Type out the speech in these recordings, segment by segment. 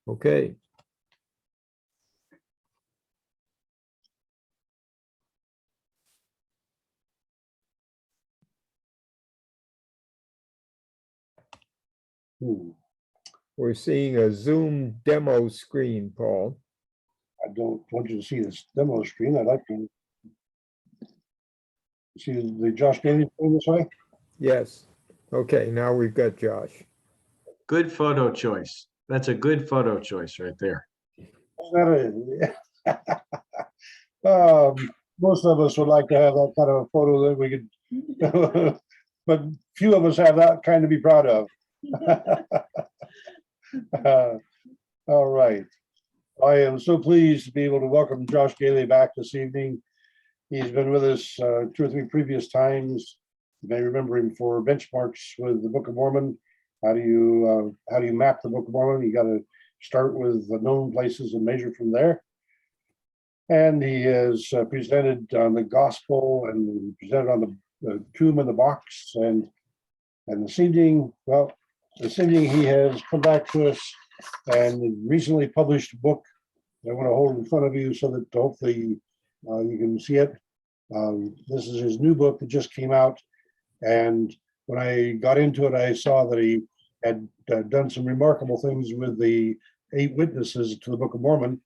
Okay. We're seeing a Zoom demo screen, Paul. I don't want you to see this demo screen. I'd like to see the Josh Gehley screen this way. Yes. Okay, now we've got Josh. Good photo choice. That's a good photo choice right there. Most of us would like to have that kind of a photo that we could, but few of us have that kind to be proud of. All right. I am so pleased to be able to welcome Josh Gehley back this evening. He's been with us 2 or 3 previous times. You may remember him for benchmarks with the Book of Mormon. How do you map the Book of Mormon? You got to start with the known places and measure from there. And he has presented on the gospel and presented on the tomb in the box. And this evening, he has come back to us and recently published a book I want to hold in front of you so that hopefully you can see it. This is his new book that just came out. And when I got into it, I saw that he had done some remarkable things with the 8 witnesses to the Book of Mormon.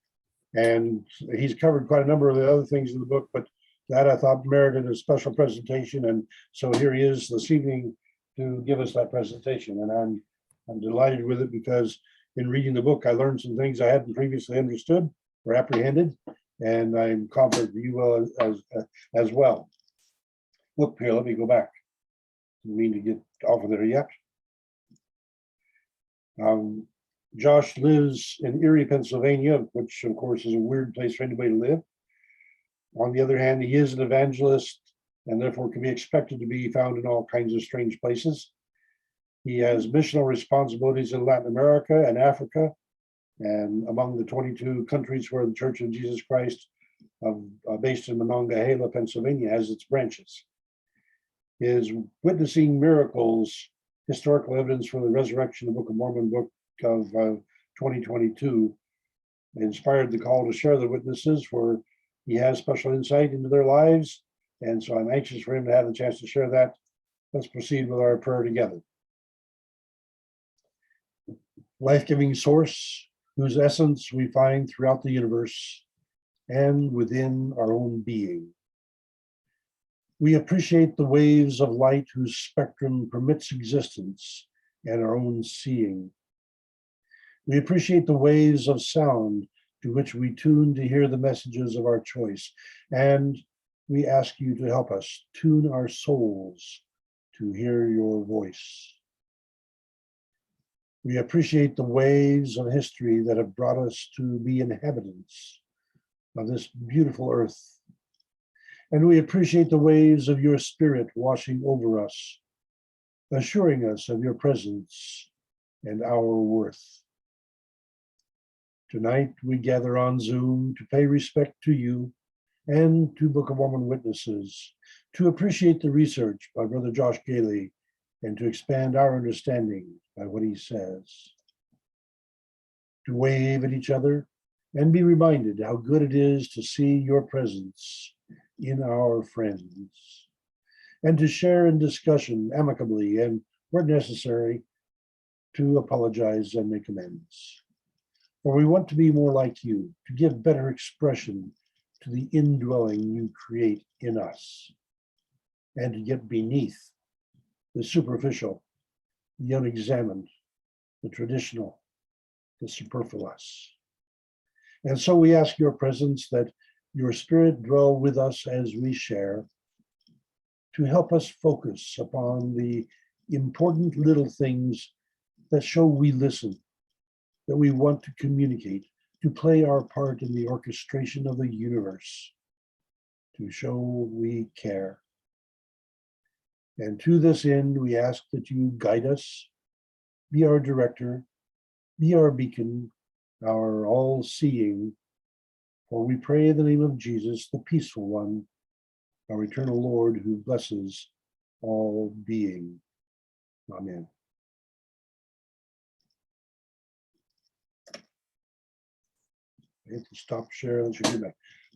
And he's covered quite a number of the other things in the book, but that I thought merited a special presentation. And so here he is this evening to give us that presentation. And I'm delighted with it because in reading the book, I learned some things I hadn't previously understood or apprehended, and I'm confident that you will as well. Look here, let me go back. Didn't mean to get off of there yet. Josh lives in Erie, Pennsylvania, which of course is a weird place for anybody to live. On the other hand, he is an evangelist and therefore can be expected to be found in all kinds of strange places. He has missional responsibilities in Latin America and Africa, and among the 22 countries where the Church of Jesus Christ, based in Monongahela, Pennsylvania, has its branches. His witnessing miracles, historical evidence for the resurrection of the Book of Mormon book of 2022, inspired the call to share the witnesses where he has special insight into their lives. And so I'm anxious for him to have the chance to share that. Let's proceed with our prayer together. Life-giving source, whose essence we find throughout the universe and within our own being. We appreciate the waves of light whose spectrum permits existence and our own seeing. We appreciate the waves of sound to which we tune to hear the messages of our choice. And we ask you to help us tune our souls to hear your voice. We appreciate the waves of history that have brought us to be inhabitants of this beautiful earth. And we appreciate the waves of your spirit washing over us, assuring us of your presence and our worth. Tonight, we gather on Zoom to pay respect to you and to Book of Mormon witnesses, to appreciate the research by Brother Josh Gehley, and to expand our understanding by what he says. To wave at each other and be reminded how good it is to see your presence in our friends, and to share in discussion amicably and, where necessary, to apologize and make amends. For we want to be more like you, to give better expression to the indwelling you create in us, and to get beneath the superficial, the unexamined, the traditional, the superfluous. And so we ask your presence that your spirit dwell with us as we share, to help us focus upon the important little things that show we listen, that we want to communicate, to play our part in the orchestration of the universe, to show we care. And to this end, we ask that you guide us, be our director, be our beacon, our all-seeing, for we pray in the name of Jesus, the peaceful one, our eternal Lord, who blesses all being. Amen. hit the stop share. That should be back.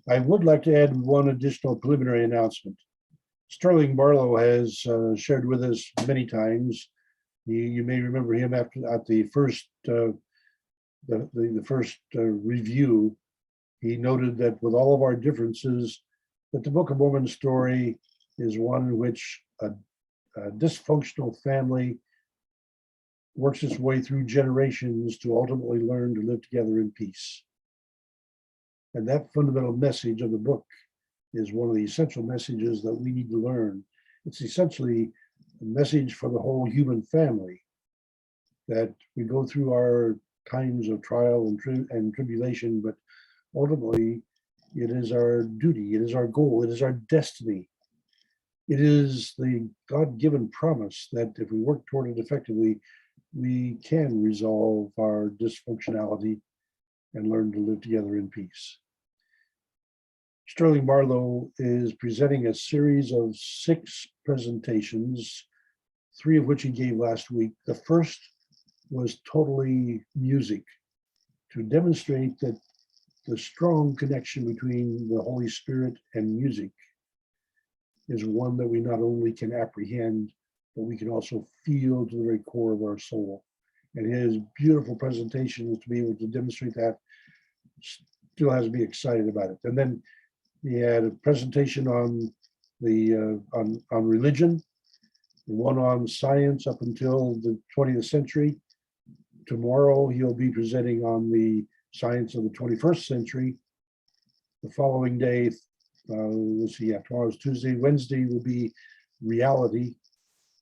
I would like to add one additional preliminary announcement. Sterling Barlow has shared with us many times. You may remember him at the first review. He noted that with all of our differences, that the Book of Mormon story is one in which a dysfunctional family works its way through generations to ultimately learn to live together in peace. And that fundamental message of the book is one of the essential messages that we need to learn. It's essentially a message for the whole human family, that we go through our times of trial and tribulation, but ultimately it is our duty, it is our goal, it is our destiny. It is the God-given promise that if we work toward it effectively, we can resolve our dysfunctionality and learn to live together in peace. Sterling Barlow is presenting a series of 6 presentations, 3 of which he gave last week. The first was totally music, to demonstrate that the strong connection between the Holy Spirit and music is one that we not only can apprehend, but we can also feel to the very core of our soul. And his beautiful presentation, to be able to demonstrate that, still has me excited about it. And then he had a presentation on the on religion, one on science up until the 20th century. Tomorrow he'll be presenting on the science of the 21st century. The following day, let's see, tomorrow's Tuesday. Wednesday will be reality,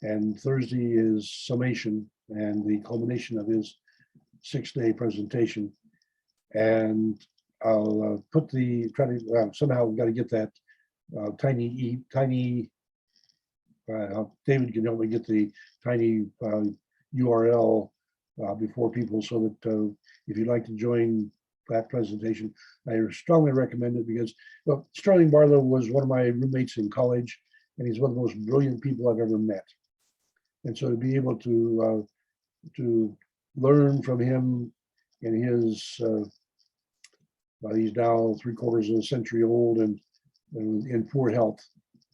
and Thursday is summation and the culmination of his 6-day presentation. And I'll somehow got to get that tiny, David can help me get the tiny URL before people, so that if you'd like to join that presentation, I strongly recommend it, because Sterling Barlow was one of my roommates in college, and he's one of the most brilliant people I've ever met. And so to be able to learn from him in his he's now 3/4 of a century old and in poor health,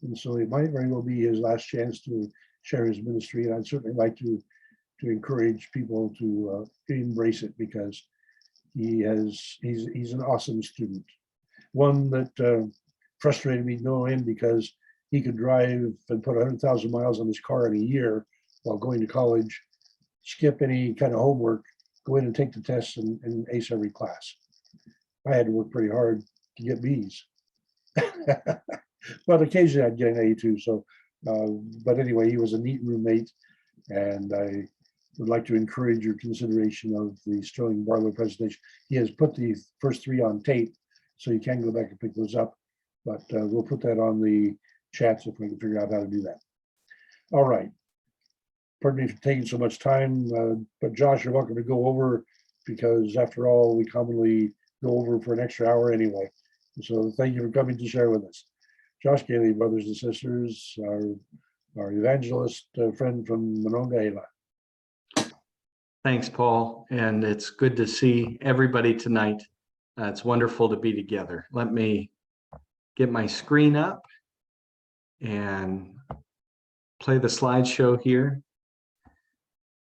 and so it might very well be his last chance to share his ministry. And I'd certainly like to encourage people to embrace it, because he's an awesome student. One that frustrated me no end, because he could drive and put 100,000 miles on his car in a year while going to college, skip any kind of homework, go in and take the tests and ace every class. I had to work pretty hard to get B's. But occasionally I'd get an A too. So, but anyway, he was a neat roommate, and I would like to encourage your consideration of the Sterling Barlow presentation. He has put the first 3 on tape, so you can go back and pick those up, but we'll put that on the chats if we can figure out how to do that. All right. Pardon me for taking so much time, but Josh, you're welcome to go over, because after all, we commonly go over for an extra hour anyway. So thank you for coming to share with us. Josh Gehley, brothers and sisters, our evangelist friend from Monongahela. Thanks, Paul. And it's good to see everybody tonight. It's wonderful to be together. Let me get my screen up and play the slideshow here.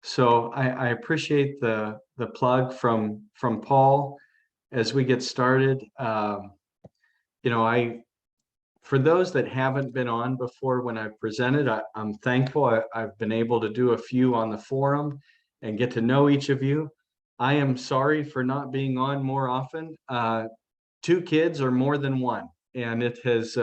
So I appreciate the plug from Paul as we get started. For those that haven't been on before when I've presented, I'm thankful I've been able to do a few on the forum and get to know each of you. I am sorry for not being on more often. 2 kids are more than 1, and it has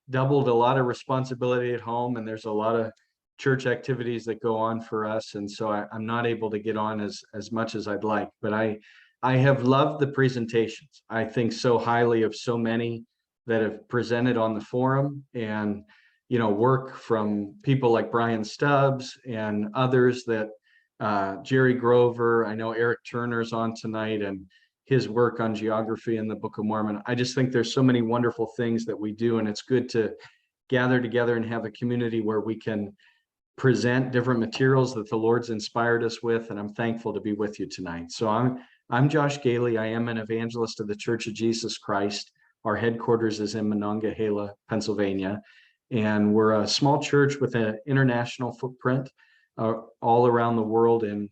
doubled a lot of responsibility at home, and there's a lot of church activities that go on for us, and so I'm not able to get on as much as I'd like. But I have loved the presentations. I think so highly of so many that have presented on the forum, and work from people like Brian Stubbs and others, that Jerry Grover, I know Eric Turner's on tonight, and his work on geography in the Book of Mormon. I just think there's so many wonderful things that we do, and it's good to gather together and have a community where we can present different materials that the Lord's inspired us with, and I'm thankful to be with you tonight. So I'm Josh Gehley. I am an evangelist of the Church of Jesus Christ. Our headquarters is in Monongahela, Pennsylvania, and we're a small church with an international footprint all around the world in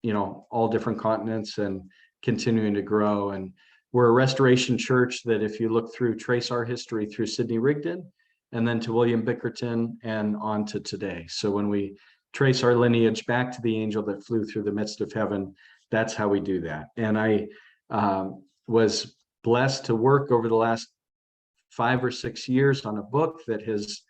all different continents and continuing to grow. And we're a restoration church that, if you look through, trace our history through Sidney Rigdon and then to William Bickerton and on to today. So when we trace our lineage back to the angel that flew through the midst of heaven, that's how we do that. And I was blessed to work over the last 5 or 6 years on a book that has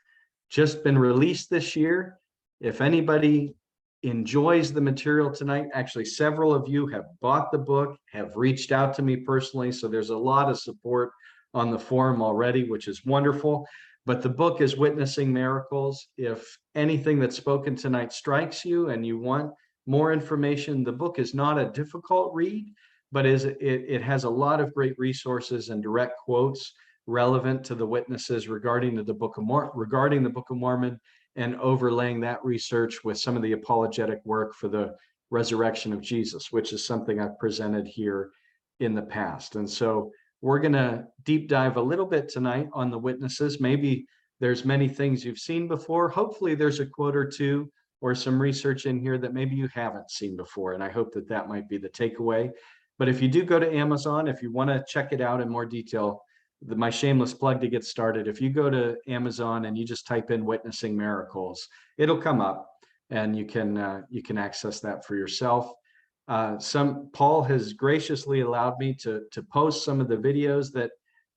just been released this year. If anybody enjoys the material tonight, actually several of you have bought the book, have reached out to me personally, so there's a lot of support on the forum already, which is wonderful. But the book is Witnessing Miracles. If anything that's spoken tonight strikes you and you want more information, the book is not a difficult read, but it has a lot of great resources and direct quotes relevant to the witnesses regarding the Book of Mormon, and overlaying that research with some of the apologetic work for the resurrection of Jesus, which is something I've presented here in the past. And so we're going to deep dive a little bit tonight on the witnesses. Maybe there's many things you've seen before. Hopefully there's a quote or two or some research in here that maybe you haven't seen before. And I hope that that might be the takeaway. But if you do go to Amazon, if you want to check it out in more detail, my shameless plug to get started, if you go to Amazon and you just type in Witnessing Miracles, it'll come up and you can access that for yourself. Paul has graciously allowed me to post some of the videos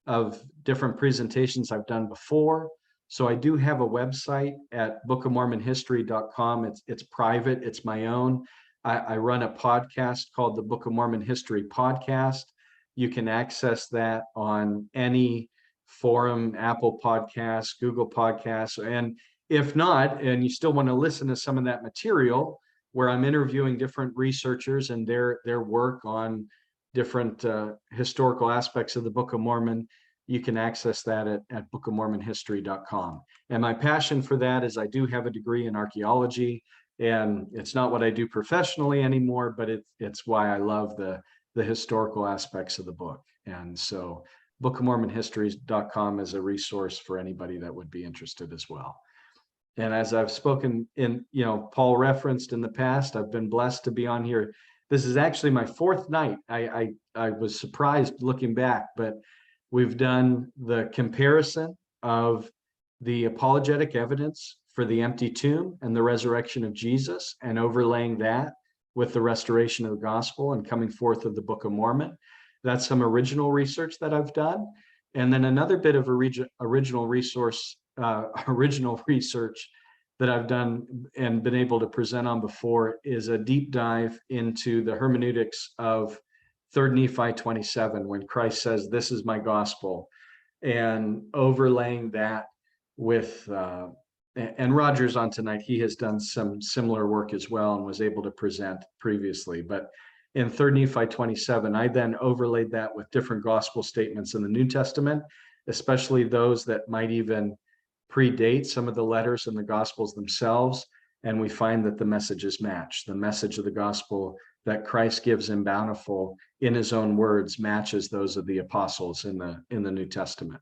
of different presentations I've done before. So I do have a website at bookofmormonhistory.com. It's private, it's my own. I run a podcast called the Book of Mormon History Podcast. You can access that on any forum, Apple Podcasts, Google Podcasts. And if not, and you still want to listen to some of that material where I'm interviewing different researchers and their work on different historical aspects of the Book of Mormon, you can access that at bookofmormonhistory.com. And my passion for that is I do have a degree in archaeology, and it's not what I do professionally anymore, but it's why I love the historical aspects of the book. And so bookofmormonhistory.com is a resource for anybody that would be interested as well. And as I've spoken in, Paul referenced in the past, I've been blessed to be on here. This is actually my 4th night. I was surprised looking back, but we've done the comparison of the apologetic evidence for the empty tomb and the resurrection of Jesus, and overlaying that with the restoration of the gospel and coming forth of the Book of Mormon. That's some original research that I've done. And then another bit of original research that I've done and been able to present on before is a deep dive into the hermeneutics of 3 Nephi 27, when Christ says, "This is my gospel," and overlaying that with and Roger's on tonight. He has done some similar work as well and was able to present previously. But in 3 Nephi 27, I then overlaid that with different gospel statements in the New Testament, especially those that might even predate some of the letters in the gospels themselves. And we find that the messages match. The message of the gospel that Christ gives in Bountiful in his own words matches those of the apostles in the New Testament.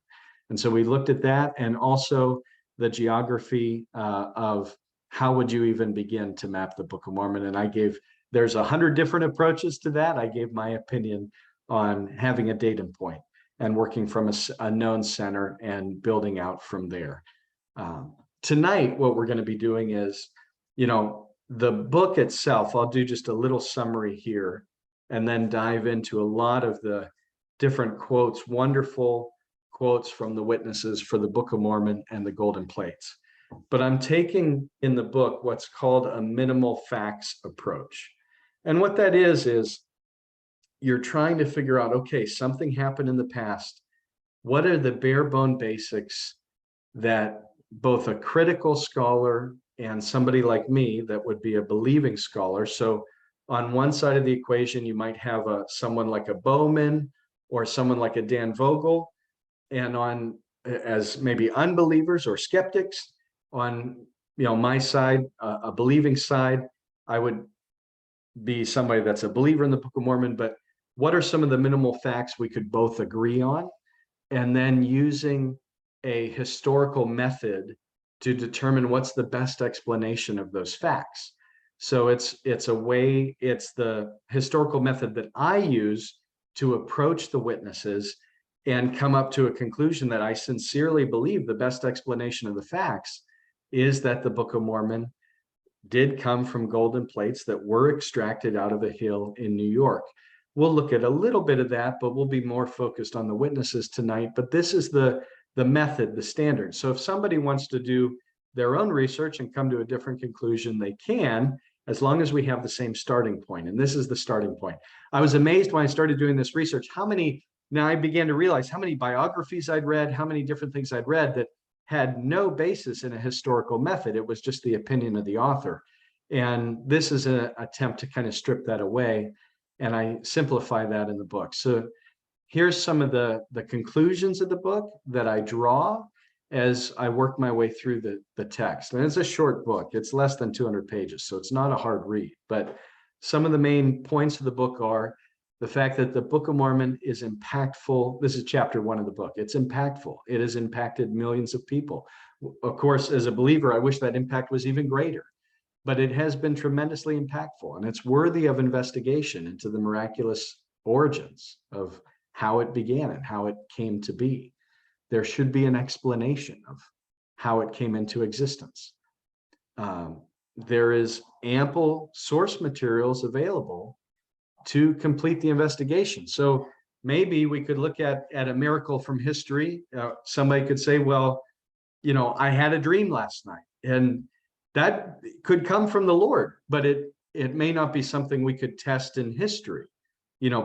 And so we looked at that, and also the geography of how would you even begin to map the Book of Mormon. And there's 100 different approaches to that. I gave my opinion on having a datum point and working from a known center and building out from there. Tonight, what we're going to be doing is, the book itself, I'll do just a little summary here and then dive into a lot of the different quotes, wonderful quotes from the witnesses for the Book of Mormon and the golden plates. But I'm taking in the book what's called a minimal facts approach. And what that is you're trying to figure out, okay, something happened in the past. What are the bare bone basics that both a critical scholar and somebody like me that would be a believing scholar? So on one side of the equation, you might have someone like a Bowman or someone like a Dan Vogel, and as maybe unbelievers or skeptics. On my side, a believing side, I would be somebody that's a believer in the Book of Mormon, but what are some of the minimal facts we could both agree on? And then using a historical method to determine what's the best explanation of those facts. So it's the historical method that I use to approach the witnesses and come up to a conclusion that I sincerely believe the best explanation of the facts is that the Book of Mormon did come from golden plates that were extracted out of a hill in New York. We'll look at a little bit of that, but we'll be more focused on the witnesses tonight. But this is the method, the standard. So if somebody wants to do their own research and come to a different conclusion, they can, as long as we have the same starting point. And this is the starting point. I was amazed when I started doing this research, now I began to realize how many biographies I'd read, how many different things I'd read that had no basis in a historical method. It was just the opinion of the author. And this is an attempt to kind of strip that away. And I simplify that in the book. So here's some of the conclusions of the book that I draw as I work my way through the text. And it's a short book. It's less than 200 pages, so it's not a hard read. But some of the main points of the book are the fact that the Book of Mormon is impactful. This is chapter 1 of the book. It's impactful. It has impacted millions of people. Of course, as a believer, I wish that impact was even greater. But it has been tremendously impactful, and it's worthy of investigation into the miraculous origins of how it began and how it came to be. There should be an explanation of how it came into existence. There is ample source materials available to complete the investigation. So maybe we could look at a miracle from history. Somebody could say, well, I had a dream last night, and that could come from the Lord, but it may not be something we could test in history.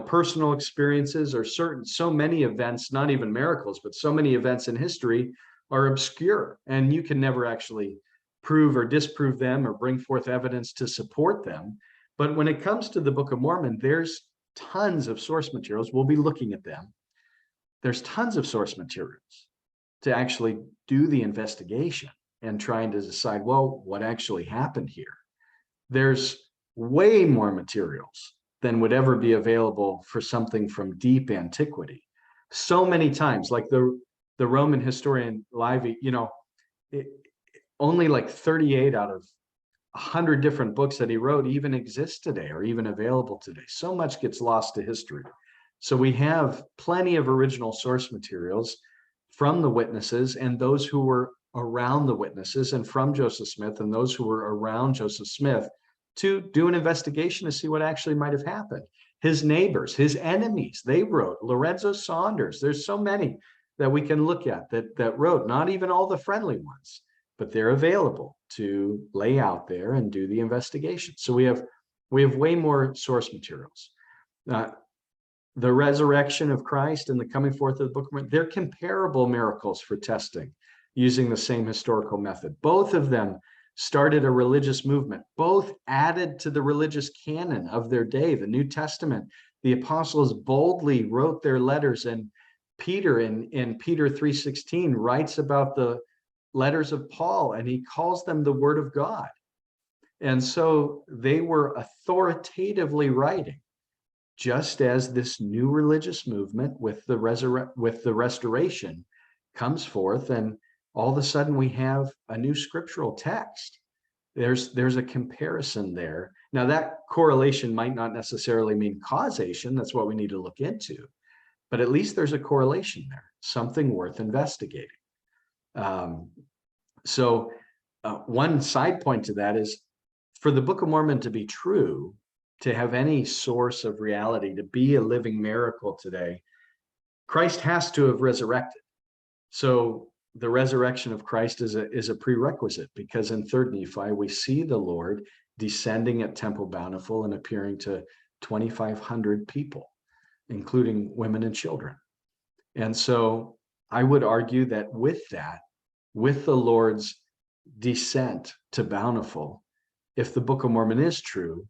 Personal experiences or so many events, not even miracles, but so many events in history are obscure, and you can never actually prove or disprove them or bring forth evidence to support them. But when it comes to the Book of Mormon, there's tons of source materials. We'll be looking at them. There's tons of source materials to actually do the investigation and trying to decide, well, what actually happened here? There's way more materials than would ever be available for something from deep antiquity. So many times, like the Roman historian Livy, only like 38 out of 100 different books that he wrote even exist today or even available today. So much gets lost to history. So we have plenty of original source materials from the witnesses and those who were around the witnesses, and from Joseph Smith and those who were around Joseph Smith, to do an investigation to see what actually might have happened. His neighbors, his enemies, they wrote. Lorenzo Saunders, there's so many that we can look at that wrote, not even all the friendly ones, but they're available to lay out there and do the investigation. So we have way more source materials. The resurrection of Christ and the coming forth of the Book of Mormon, they're comparable miracles for testing using the same historical method. Both of them started a religious movement. Both added to the religious canon of their day, the New Testament. The apostles boldly wrote their letters, and Peter in Peter 3:16 writes about the letters of Paul, and he calls them the Word of God. And so they were authoritatively writing, just as this new religious movement with the restoration comes forth, and all of a sudden we have a new scriptural text. There's a comparison there. Now that correlation might not necessarily mean causation. That's what we need to look into. But at least there's a correlation there, something worth investigating. So one side point to that is, for the Book of Mormon to be true, to have any source of reality, to be a living miracle today, Christ has to have resurrected. So the resurrection of Christ is a prerequisite, because in 3rd Nephi, we see the Lord descending at Temple Bountiful and appearing to 2,500 people, including women and children. And so I would argue that with the Lord's descent to Bountiful, if the Book of Mormon is true,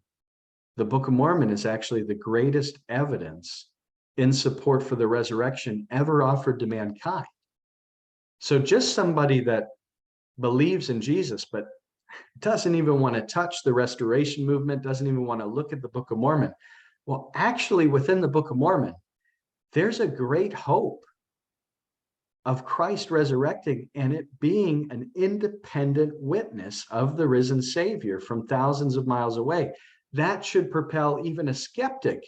the Book of Mormon is actually the greatest evidence in support for the resurrection ever offered to mankind. So just somebody that believes in Jesus, but doesn't even want to touch the Restoration Movement, doesn't even want to look at the Book of Mormon. Well, actually, within the Book of Mormon, there's a great hope of Christ resurrecting and it being an independent witness of the risen Savior from thousands of miles away. That should propel even a skeptic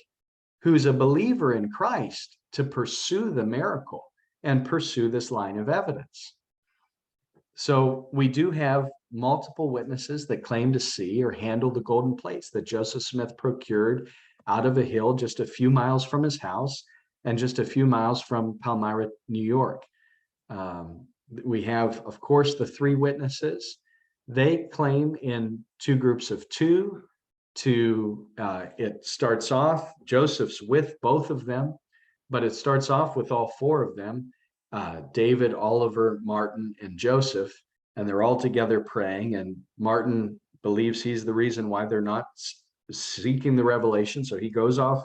who's a believer in Christ to pursue the miracle and pursue this line of evidence. So we do have multiple witnesses that claim to see or handle the golden plates that Joseph Smith procured out of a hill just a few miles from his house and just a few miles from Palmyra, New York. We have, of course, the three witnesses. They claim in two groups of two it starts off, Joseph's with both of them, but it starts off with all four of them, David, Oliver, Martin, and Joseph, and they're all together praying, and Martin believes he's the reason why they're not seeking the revelation, so he goes off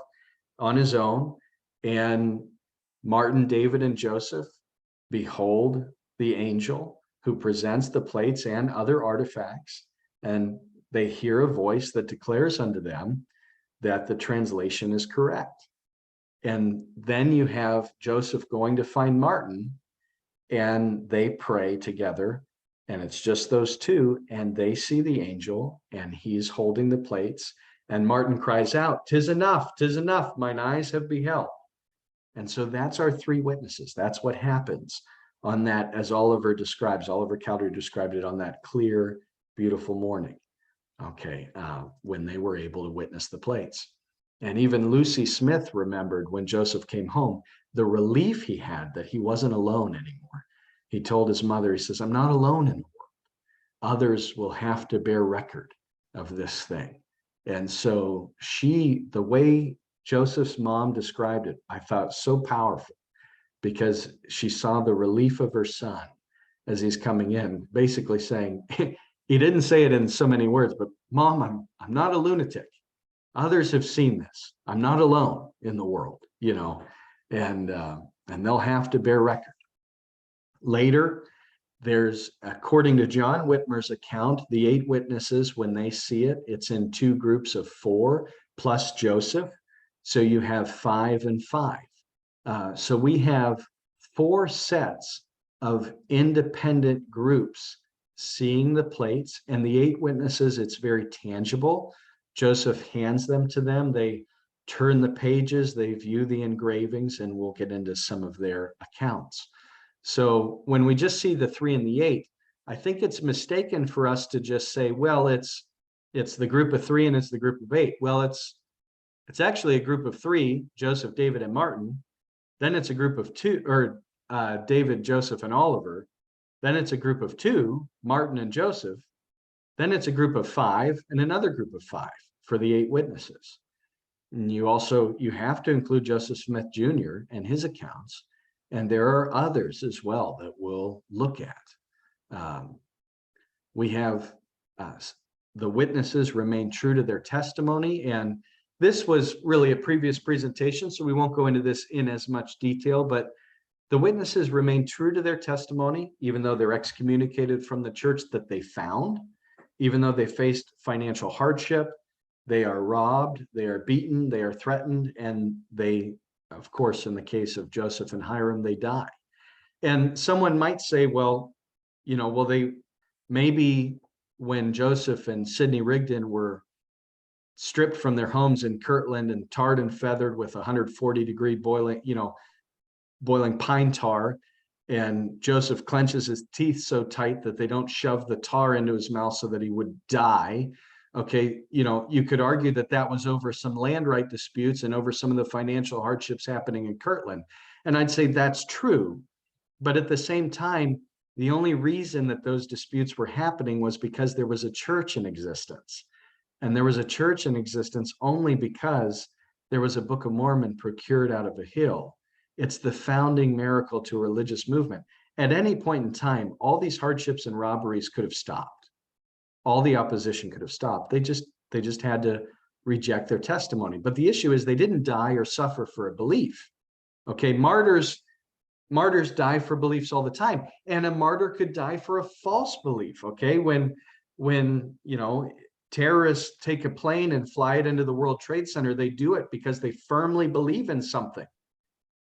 on his own, and Martin, David, and Joseph behold the angel who presents the plates and other artifacts, and they hear a voice that declares unto them that the translation is correct. And then you have Joseph going to find Martin, and they pray together, and it's just those two, and they see the angel, and he's holding the plates, and Martin cries out, "'Tis enough, 'tis enough, mine eyes have beheld." And so that's our three witnesses. That's what happens on that, as Oliver Cowdery described it, on that clear, beautiful morning. Okay, when they were able to witness the plates. And even Lucy Smith remembered when Joseph came home, the relief he had that he wasn't alone anymore. He told his mother, he says, "I'm not alone in the world. Others will have to bear record of this thing." And so the way Joseph's mom described it, I thought so powerful, because she saw the relief of her son as he's coming in, basically saying, he didn't say it in so many words, but Mom, I'm not a lunatic. Others have seen this. I'm not alone in the world, and they'll have to bear record. Later, there's, according to John Whitmer's account, the 8 witnesses, when they see it, it's in 2 groups of 4 plus Joseph. So you have 5 and 5. So we have 4 sets of independent groups seeing the plates, and the 8 witnesses, it's very tangible. Joseph hands them to them. They turn the pages, they view the engravings, and we'll get into some of their accounts. So when we just see the 3 and the 8, I think it's mistaken for us to just say, well, it's the group of 3 and it's the group of 8. Well, it's actually a group of 3, Joseph, David, and Martin. Then it's a group of 2, or David, Joseph, and Oliver. Then it's a group of 2, Martin and Joseph. Then it's a group of 5 and another group of 5 for the 8 witnesses. And you have to include Joseph Smith Jr. and his accounts. And there are others as well that we'll look at. We have the witnesses remain true to their testimony. And this was really a previous presentation, so we won't go into this in as much detail, but the witnesses remain true to their testimony, even though they're excommunicated from the church that they found, even though they faced financial hardship, they are robbed, they are beaten, they are threatened, and they, of course, in the case of Joseph and Hiram, they die. And someone might say, well, they maybe when Joseph and Sidney Rigdon were stripped from their homes in Kirtland and tarred and feathered with 140-degree boiling pine tar, and Joseph clenches his teeth so tight that they don't shove the tar into his mouth so that he would die. Okay, you could argue that that was over some land right disputes and over some of the financial hardships happening in Kirtland. And I'd say that's true. But at the same time, the only reason that those disputes were happening was because there was a church in existence. And there was a church in existence only because there was a Book of Mormon procured out of a hill. It's the founding miracle to a religious movement. At any point in time, all these hardships and robberies could have stopped. All the opposition could have stopped. They just had to reject their testimony. But the issue is they didn't die or suffer for a belief. Okay, martyrs die for beliefs all the time. And a martyr could die for a false belief. Okay, when when, terrorists take a plane and fly it into the World Trade Center, they do it because they firmly believe in something,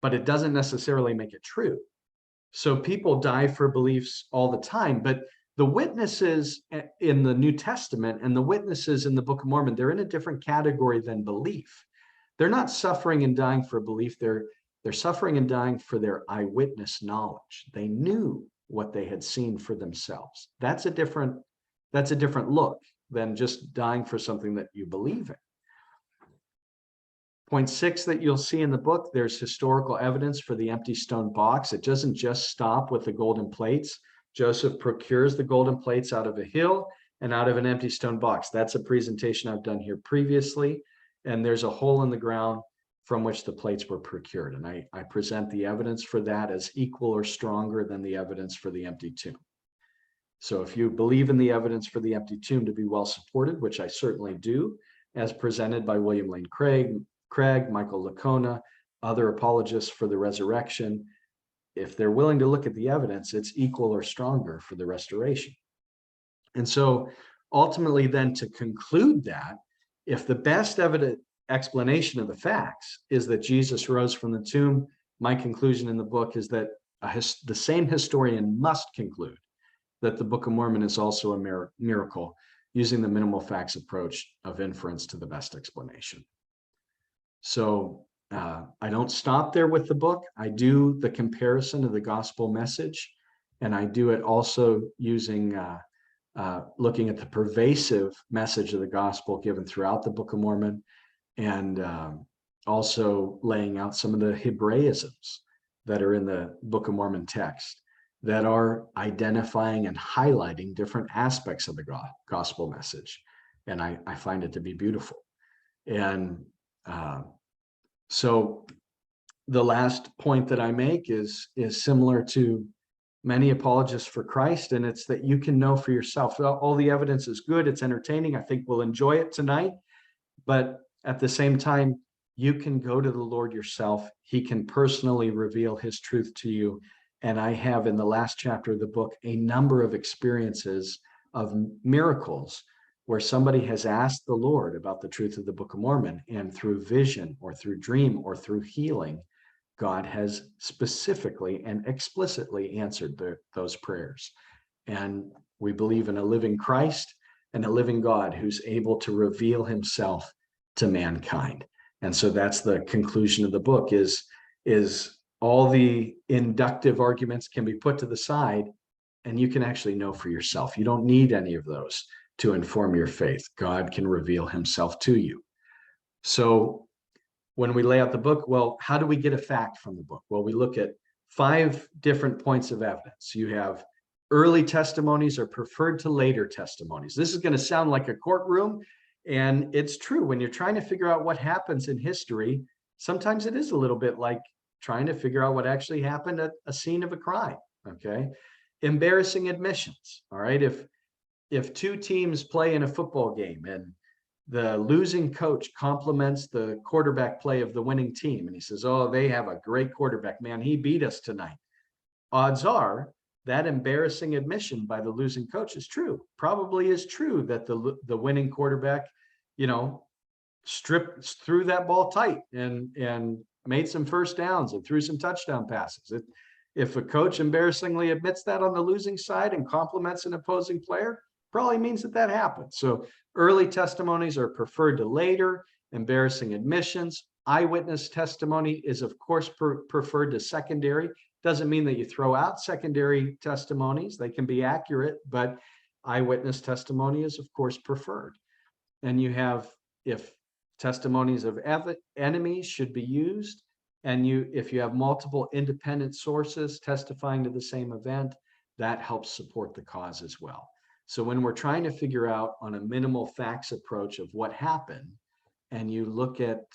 but it doesn't necessarily make it true. So people die for beliefs all the time, but the witnesses in the New Testament and the witnesses in the Book of Mormon, they're in a different category than belief. They're not suffering and dying for belief. They're suffering and dying for their eyewitness knowledge. They knew what they had seen for themselves. That's a different look than just dying for something that you believe in. Point 6 that you'll see in the book, there's historical evidence for the empty stone box. It doesn't just stop with the golden plates. Joseph procures the golden plates out of a hill and out of an empty stone box. That's a presentation I've done here previously. And there's a hole in the ground from which the plates were procured. And I present the evidence for that as equal or stronger than the evidence for the empty tomb. So if you believe in the evidence for the empty tomb to be well supported, which I certainly do, as presented by William Lane Craig, Michael Licona, other apologists for the resurrection, if they're willing to look at the evidence, it's equal or stronger for the restoration. And so ultimately then, to conclude that, if the best evident explanation of the facts is that Jesus rose from the tomb, my conclusion in the book is that the same historian must conclude that the Book of Mormon is also a miracle, using the minimal facts approach of inference to the best explanation. So I don't stop there with the book. I do the comparison of the gospel message, and I do it also using looking at the pervasive message of the gospel given throughout the Book of Mormon, and also laying out some of the Hebraisms that are in the Book of Mormon text that are identifying and highlighting different aspects of the gospel message. And I find it to be beautiful. And so the last point that I make is similar to many apologists for Christ, and it's that you can know for yourself. All the evidence is good, it's entertaining. I think we'll enjoy it tonight, but at the same time, you can go to the Lord yourself. He can personally reveal his truth to you. And I have, in the last chapter of the book, a number of experiences of miracles where somebody has asked the Lord about the truth of the Book of Mormon, and through vision or through dream or through healing, God has specifically and explicitly answered those prayers. And we believe in a living Christ and a living God who's able to reveal himself to mankind. And so that's the conclusion of the book, is all the inductive arguments can be put to the side, and you can actually know for yourself. You don't need any of those to inform your faith. God can reveal himself to you. So when we lay out the book, well, how do we get a fact from the book? Well, we look at 5 different points of evidence. You have early testimonies are preferred to later testimonies. This is going to sound like a courtroom, and it's true. When you're trying to figure out what happens in history, sometimes it is a little bit like trying to figure out what actually happened at a scene of a crime. Okay. Embarrassing admissions. All right. If 2 teams play in a football game and the losing coach compliments the quarterback play of the winning team, and he says, "Oh, they have a great quarterback, man. He beat us tonight." Odds are that embarrassing admission by the losing coach is true. Probably is true that the winning quarterback, threw that ball tight and made some first downs and threw some touchdown passes. If a coach embarrassingly admits that on the losing side and compliments an opposing player, probably means that happened. So early testimonies are preferred to later. Embarrassing admissions. Eyewitness testimony is, of course, preferred to secondary. Doesn't mean that you throw out secondary testimonies. They can be accurate, but eyewitness testimony is, of course, preferred. And you have, if testimonies of enemies should be used, and if you have multiple independent sources testifying to the same event, that helps support the cause as well. So when we're trying to figure out on a minimal facts approach of what happened, and you look at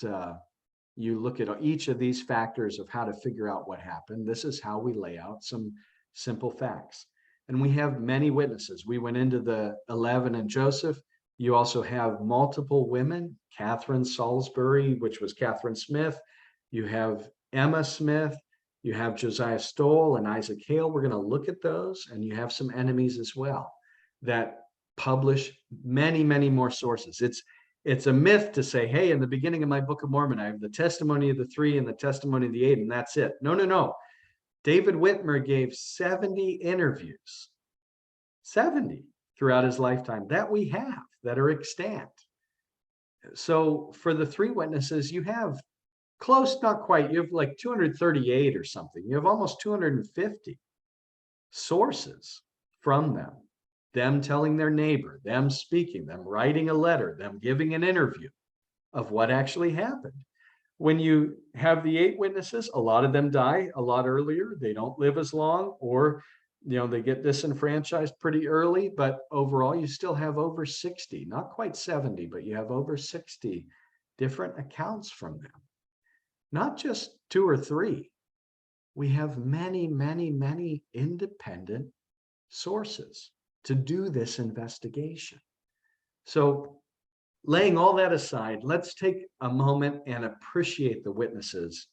each of these factors of how to figure out what happened, this is how we lay out some simple facts. And we have many witnesses. We went into the 11 and Joseph. You also have multiple women, Catherine Salisbury, which was Catherine Smith. You have Emma Smith. You have Josiah Stoll and Isaac Hale. We're going to look at those. And you have some enemies as well that publish many, many more sources. It's a myth to say, hey, in the beginning of my Book of Mormon, I have the testimony of the 3 and the testimony of the 8, and that's it. No, no, no. David Whitmer gave 70 interviews, 70 throughout his lifetime that we have, that are extant. So for the 3 witnesses, you have close, not quite, you have like 238 or something. You have almost 250 sources from them telling their neighbor, them speaking, them writing a letter, them giving an interview of what actually happened. When you have the 8 witnesses, a lot of them die a lot earlier. They don't live as long, or they get disenfranchised pretty early, but overall you still have over 60, not quite 70, but you have over 60 different accounts from them. Not just 2 or 3. We have many, many, many independent sources to do this investigation. So laying all that aside, let's take a moment and appreciate the witnesses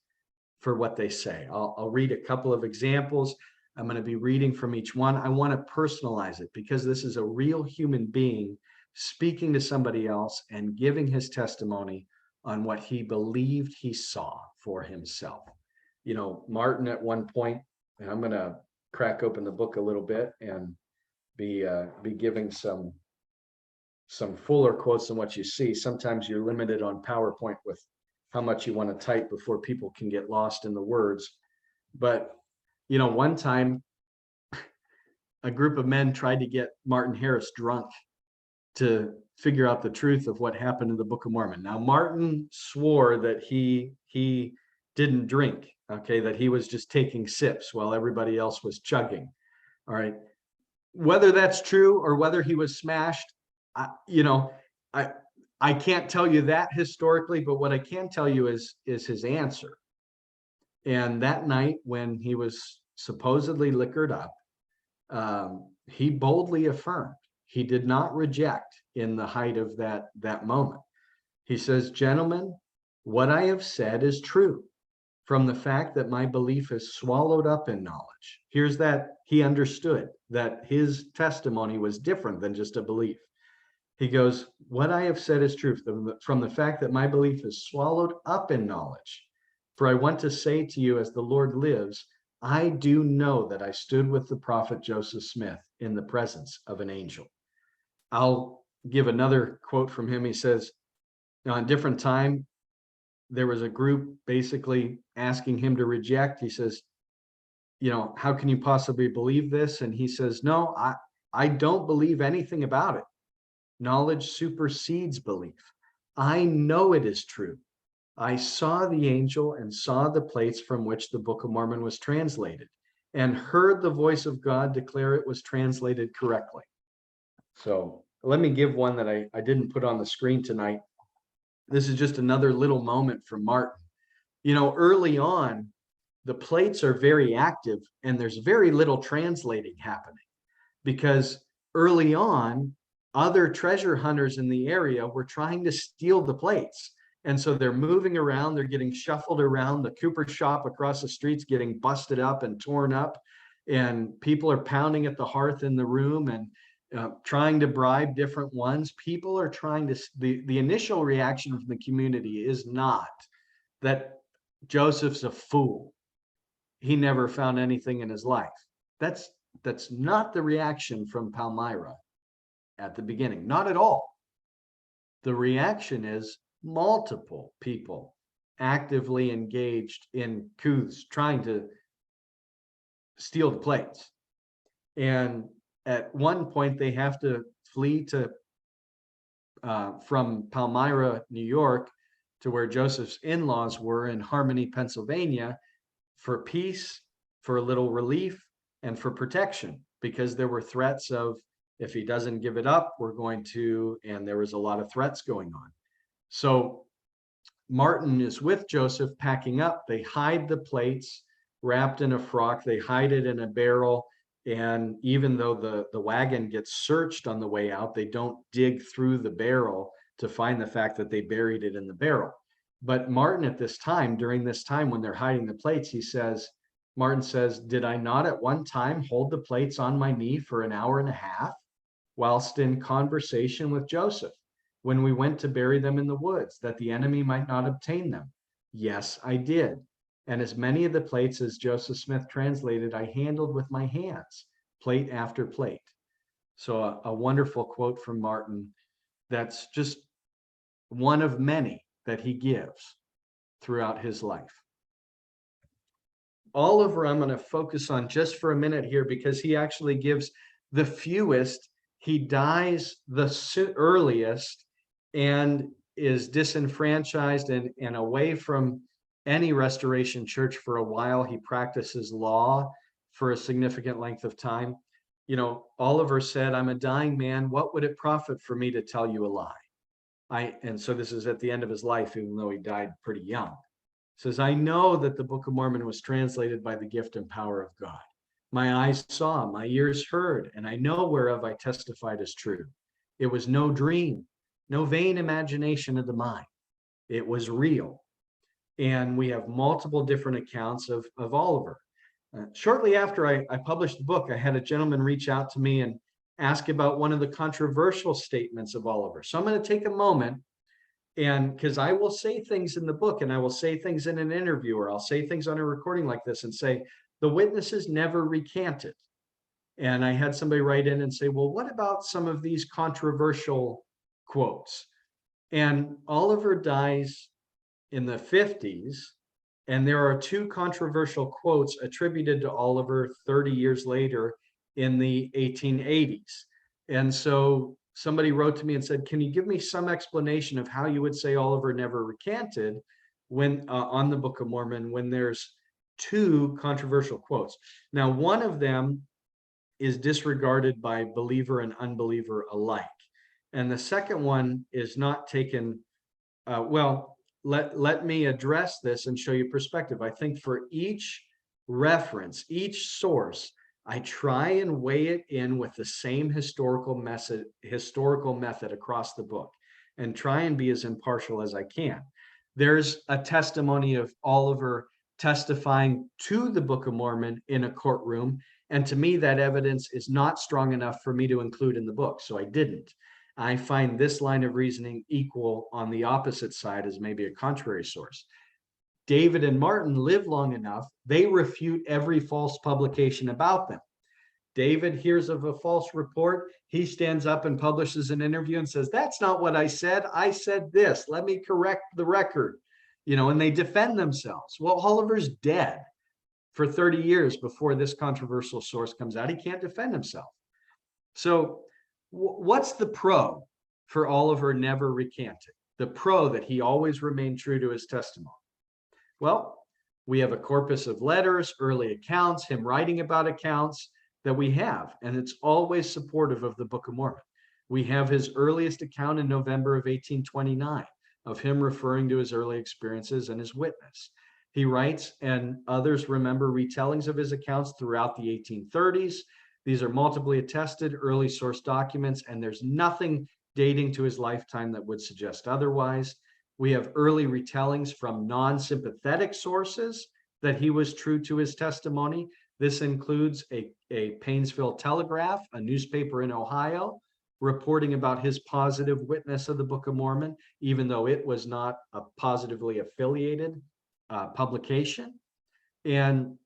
for what they say. I'll read a couple of examples. I'm going to be reading from each one. I want to personalize it because this is a real human being speaking to somebody else and giving his testimony on what he believed he saw for himself. Martin at one point, and I'm going to crack open the book a little bit and be giving some fuller quotes than what you see. Sometimes you're limited on PowerPoint with how much you want to type before people can get lost in the words. But, one time a group of men tried to get Martin Harris drunk to figure out the truth of what happened in the Book of Mormon. Now, Martin swore that he didn't drink, okay, that he was just taking sips while everybody else was chugging. All right. Whether that's true or whether he was smashed, I can't tell you that historically, but what I can tell you is his answer. And that night when he was supposedly liquored up, he boldly affirmed. He did not reject in the height of that moment. He says, "Gentlemen, what I have said is true. From the fact that my belief is swallowed up in knowledge." Here's that he understood that his testimony was different than just a belief. He goes, "What I have said is true from the fact that my belief is swallowed up in knowledge. For I want to say to you, as the Lord lives, I do know that I stood with the prophet Joseph Smith in the presence of an angel." I'll give another quote from him. He says, on a different time, there was a group basically asking him to reject. He says, "How can you possibly believe this?" And he says, "No, I don't believe anything about it. Knowledge supersedes belief. I know it is true. I saw the angel and saw the plates from which the Book of Mormon was translated and heard the voice of God declare it was translated correctly." So let me give one that I didn't put on the screen tonight. This is just another little moment from Martin. Early on, the plates are very active and there's very little translating happening because early on, other treasure hunters in the area were trying to steal the plates. And so they're moving around, they're getting shuffled around. The cooper shop across the street's getting busted up and torn up. And people are pounding at the hearth in the room and trying to bribe different ones. People are trying to, the initial reaction from the community is not that Joseph's a fool. He never found anything in his life. That's not the reaction from Palmyra at the beginning, not at all. The reaction is multiple people actively engaged in coups trying to steal the plates. And at one point they have to flee to from Palmyra, New York, to where Joseph's in-laws were in Harmony, Pennsylvania, for peace, for a little relief, and for protection, because there were threats of, if he doesn't give it up, we're going to, and there was a lot of threats going on. So Martin is with Joseph packing up. They hide the plates wrapped in a frock. They hide it in a barrel. And even though the wagon gets searched on the way out, they don't dig through the barrel to find the fact that they buried it in the barrel. But Martin at this time, during this time when they're hiding the plates, Martin says, "Did I not at one time hold the plates on my knee for an hour and a half whilst in conversation with Joseph when we went to bury them in the woods, that the enemy might not obtain them? Yes, I did. And as many of the plates as Joseph Smith translated, I handled with my hands, plate after plate. So a wonderful quote from Martin that's just one of many that he gives throughout his life. Oliver, I'm going to focus on just for a minute here because he actually gives the fewest. He dies the earliest and is disenfranchised and away from any Restoration Church for a while. He practices law for a significant length of time. You know, Oliver said, I'm a dying man. What would it profit for me to tell you a lie? And so this is at the end of his life, even though he died pretty young. Says, I know that the Book of Mormon was translated by the gift and power of God. My eyes saw, my ears heard, and I know whereof I testified as true. It was no dream, no vain imagination of the mind. It was real. And we have multiple different accounts of Oliver. Shortly after I published the book, I had a gentleman reach out to me and ask about one of the controversial statements of Oliver. So I'm going to take a moment, and because I will say things in the book and I will say things in an interview, or I'll say things on a recording like this and say, the witnesses never recanted. And I had somebody write in and say, well, what about some of these controversial quotes? And Oliver dies in the 50s. And there are two controversial quotes attributed to Oliver 30 years later in the 1880s. And so somebody wrote to me and said, can you give me some explanation of how you would say Oliver never recanted when on the Book of Mormon when there's two controversial quotes? Now, one of them is disregarded by believer and unbeliever alike. And the second one is not taken, let me address this and show you perspective. I think for each reference, each source, I try and weigh it in with the same historical method across the book and try and be as impartial as I can. There's a testimony of Oliver testifying to the Book of Mormon in a courtroom. And to me, that evidence is not strong enough for me to include in the book. So I didn't. I find this line of reasoning equal on the opposite side as maybe a contrary source. David and Martin live long enough, they refute every false publication about them. David hears of a false report. He stands up and publishes an interview and says, that's not what I said. I said this. Let me correct the record. You know, and they defend themselves. Well, Oliver's dead for 30 years before this controversial source comes out. He can't defend himself. So what's the pro for Oliver never recanting? The pro that he always remained true to his testimony. Well, we have a corpus of letters, early accounts, him writing about accounts that we have, and it's always supportive of the Book of Mormon. We have his earliest account in November of 1829 of him referring to his early experiences and his witness. He writes, and others remember retellings of his accounts throughout the 1830s. These are multiply attested early source documents, and there's nothing dating to his lifetime that would suggest otherwise. We have early retellings from non-sympathetic sources that he was true to his testimony. This includes a Painesville Telegraph, a newspaper in Ohio, reporting about his positive witness of the Book of Mormon, even though it was not a positively affiliated publication. And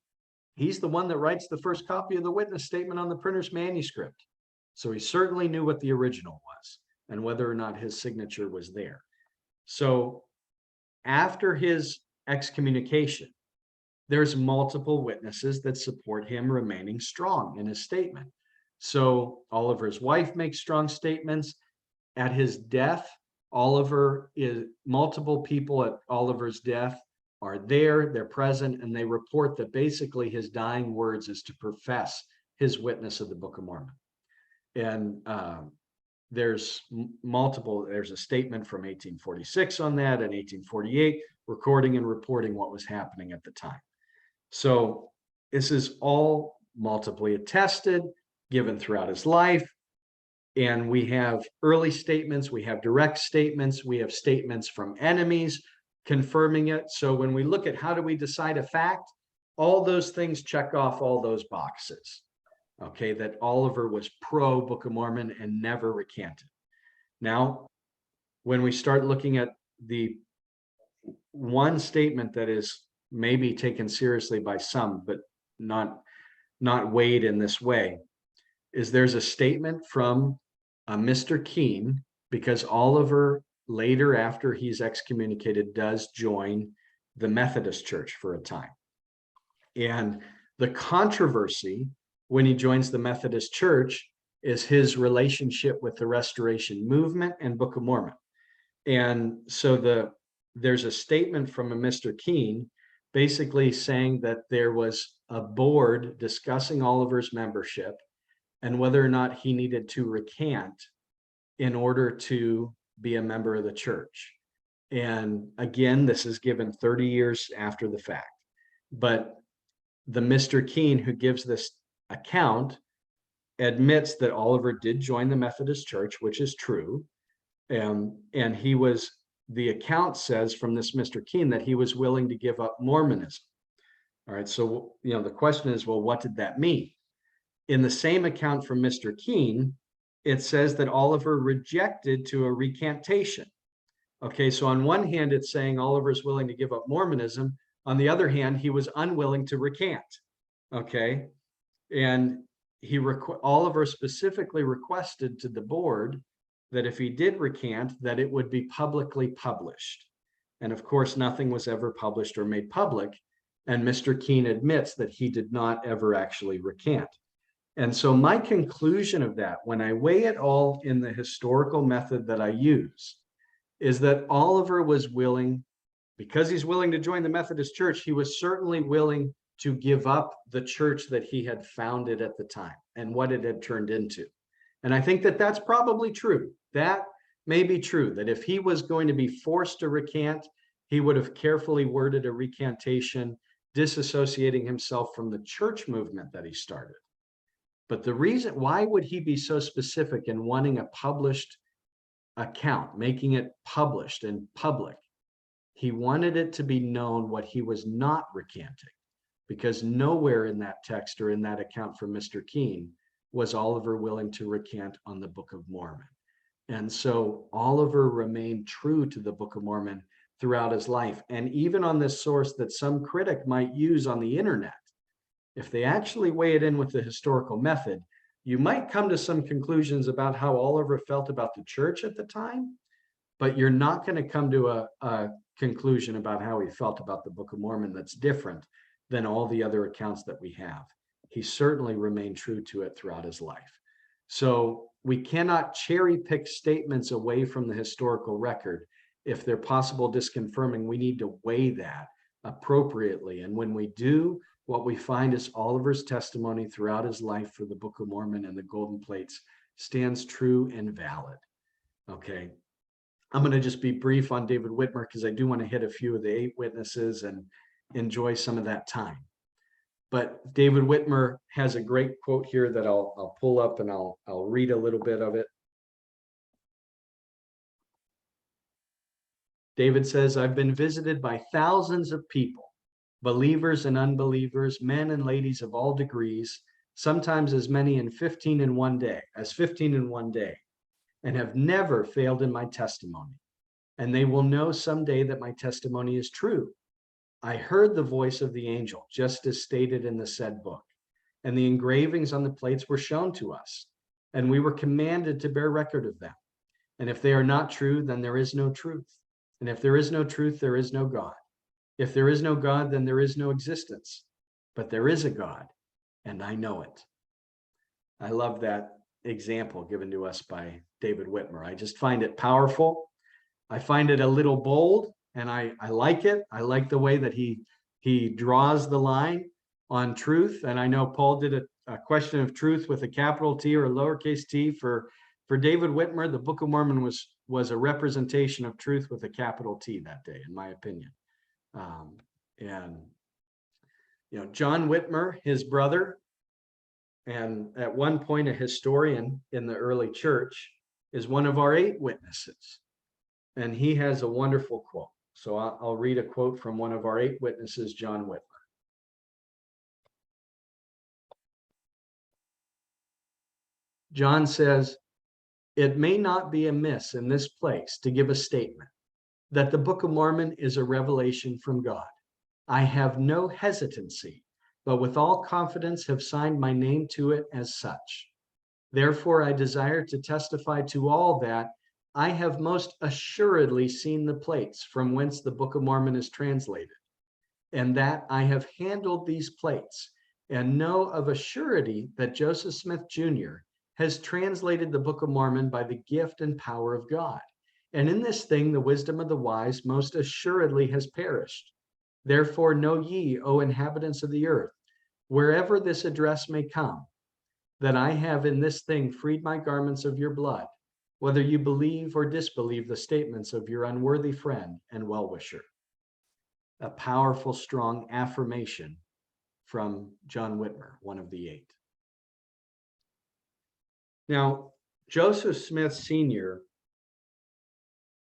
he's the one that writes the first copy of the witness statement on the printer's manuscript. So he certainly knew what the original was and whether or not his signature was there. So after his excommunication, there's multiple witnesses that support him remaining strong in his statement. So Oliver's wife makes strong statements. At his death, multiple people at Oliver's death are there, they're present, and they report that basically his dying words is to profess his witness of the Book of Mormon. And there's a statement from 1846 on that and 1848, recording and reporting what was happening at the time. So this is all multiply attested, given throughout his life. And we have early statements, we have direct statements, we have statements from enemies confirming it. So when we look at how do we decide a fact, all those things check off all those boxes. okay, that Oliver was pro Book of Mormon and never recanted. Now, when we start looking at the one statement that is maybe taken seriously by some, but not weighed in this way, is there's a statement from Mr. Keene, because Oliver later, after he's excommunicated, does join the Methodist Church for a time. And the controversy when he joins the Methodist Church is his relationship with the Restoration Movement and Book of Mormon. And so there's a statement from a Mr. Keene basically saying that there was a board discussing Oliver's membership and whether or not he needed to recant in order to be a member of the church. And again, this is given 30 years after the fact. But the Mr. Keene who gives this account admits that Oliver did join the Methodist Church, which is true. And the account says from this Mr. Keene that he was willing to give up Mormonism. All right, so the question is, well, what did that mean? In the same account from Mr. Keene, it says that Oliver rejected to a recantation. Okay, so on one hand, it's saying Oliver's willing to give up Mormonism. On the other hand, he was unwilling to recant. Okay, and Oliver specifically requested to the board that if he did recant, that it would be publicly published. And of course, nothing was ever published or made public. And Mr. Keene admits that he did not ever actually recant. And so my conclusion of that, when I weigh it all in the historical method that I use, is that Oliver was willing, because he's willing to join the Methodist Church, he was certainly willing to give up the church that he had founded at the time and what it had turned into. And I think that that's probably true. That may be true, that if he was going to be forced to recant, he would have carefully worded a recantation, disassociating himself from the church movement that he started. But the reason, why would he be so specific in wanting a published account, making it published and public? He wanted it to be known what he was not recanting, because nowhere in that text or in that account from Mr. Keene was Oliver willing to recant on the Book of Mormon. And so Oliver remained true to the Book of Mormon throughout his life. And even on this source that some critic might use on the internet, if they actually weigh it in with the historical method, you might come to some conclusions about how Oliver felt about the church at the time, but you're not going to come to a conclusion about how he felt about the Book of Mormon that's different than all the other accounts that we have. He certainly remained true to it throughout his life. So we cannot cherry pick statements away from the historical record. If they're possible disconfirming, we need to weigh that appropriately. And when we do, what we find is Oliver's testimony throughout his life for the Book of Mormon and the Golden Plates stands true and valid. Okay. I'm going to just be brief on David Whitmer because I do want to hit a few of the 8 witnesses and enjoy some of that time. But David Whitmer has a great quote here that I'll pull up and I'll read a little bit of it. David says, "I've been visited by thousands of people, believers and unbelievers, men and ladies of all degrees, sometimes as many as 15 in one day, and have never failed in my testimony. And they will know someday that my testimony is true. I heard the voice of the angel, just as stated in the said book, and the engravings on the plates were shown to us, and we were commanded to bear record of them. And if they are not true, then there is no truth. And if there is no truth, there is no God. If there is no God, then there is no existence. But there is a God, and I know it." I love that example given to us by David Whitmer. I just find it powerful. I find it a little bold, and I like it. I like the way that he draws the line on truth. And I know Paul did a question of truth with a capital T or a lowercase t. For David Whitmer, the Book of Mormon was a representation of truth with a capital T that day, in my opinion. And John Whitmer, his brother, and at one point a historian in the early church, is one of our 8 witnesses. And he has a wonderful quote. So I'll read a quote from one of our 8 witnesses, John Whitmer. John says, "It may not be amiss in this place to give a statement that the Book of Mormon is a revelation from God. I have no hesitancy, but with all confidence have signed my name to it as such. Therefore, I desire to testify to all that I have most assuredly seen the plates from whence the Book of Mormon is translated, and that I have handled these plates, and know of a surety that Joseph Smith Jr. has translated the Book of Mormon by the gift and power of God. And in this thing, the wisdom of the wise most assuredly has perished. Therefore, know ye, O inhabitants of the earth, wherever this address may come, that I have in this thing freed my garments of your blood, whether you believe or disbelieve the statements of your unworthy friend and well-wisher." A powerful, strong affirmation from John Whitmer, one of the 8. Now, Joseph Smith Sr.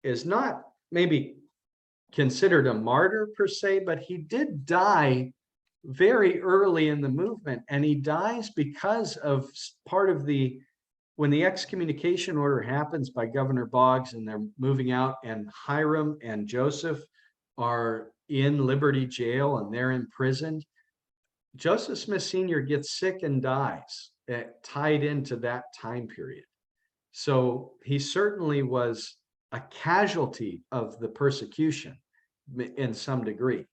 is not maybe considered a martyr per se, but he did die very early in the movement, and he dies because of part of when the excommunication order happens by Governor Boggs and they're moving out, and Hiram and Joseph are in Liberty Jail and they're imprisoned. Joseph Smith Sr. gets sick and dies, tied into that time period. So he certainly was a casualty of the persecution in some degree.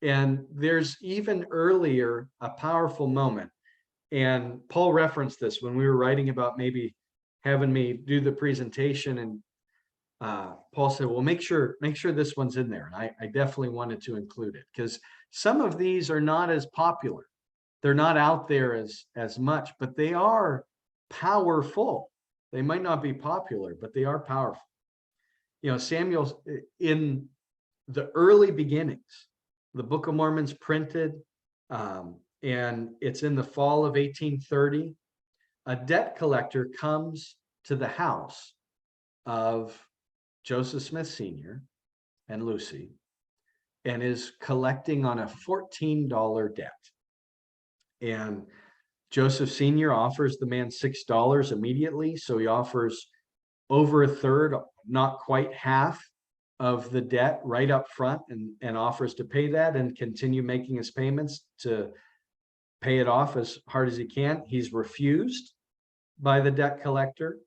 And there's even earlier a powerful moment. And Paul referenced this when we were writing about maybe having me do the presentation. And Paul said, well, make sure this one's in there. And I definitely wanted to include it because some of these are not as popular. They're not out there as much, but they are powerful. They might not be popular, but they are powerful. You know, Samuel, in the early beginnings, the Book of Mormon's printed, and it's in the fall of 1830. A debt collector comes to the house of Joseph Smith Sr. and Lucy and is collecting on a $14 debt. And Joseph Sr. offers the man $6 immediately. So he offers over a third, not quite half of the debt right up front, and offers to pay that and continue making his payments to pay it off as hard as he can. He's refused by the debt collector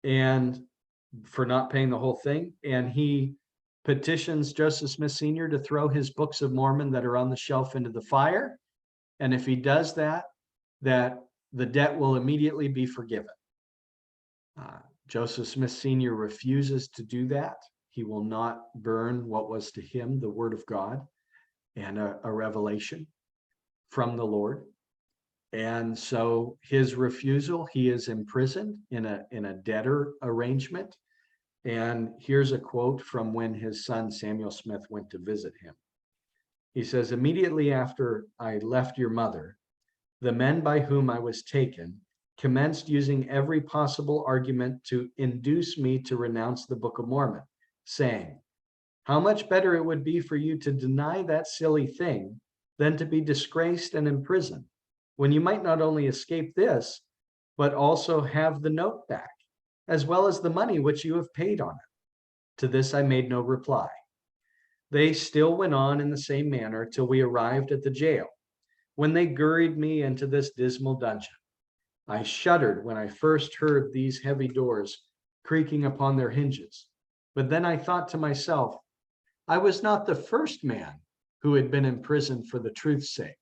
and for not paying the whole thing. And he petitions Joseph Smith Sr. to throw his books of Mormon that are on the shelf into the fire. And if he does that the debt will immediately be forgiven. Joseph Smith Sr. refuses to do that. He will not burn what was to him the word of God and a revelation from the Lord. And so his refusal, he is imprisoned in a debtor arrangement. And here's a quote from when his son Samuel Smith went to visit him. He says, "Immediately after I left your mother, the men by whom I was taken commenced using every possible argument to induce me to renounce the Book of Mormon, saying, 'How much better it would be for you to deny that silly thing than to be disgraced and imprisoned, when you might not only escape this, but also have the note back, as well as the money which you have paid on it.' To this I made no reply. They still went on in the same manner till we arrived at the jail, when they gurried me into this dismal dungeon. I shuddered when I first heard these heavy doors creaking upon their hinges. But then I thought to myself, I was not the first man who had been imprisoned for the truth's sake.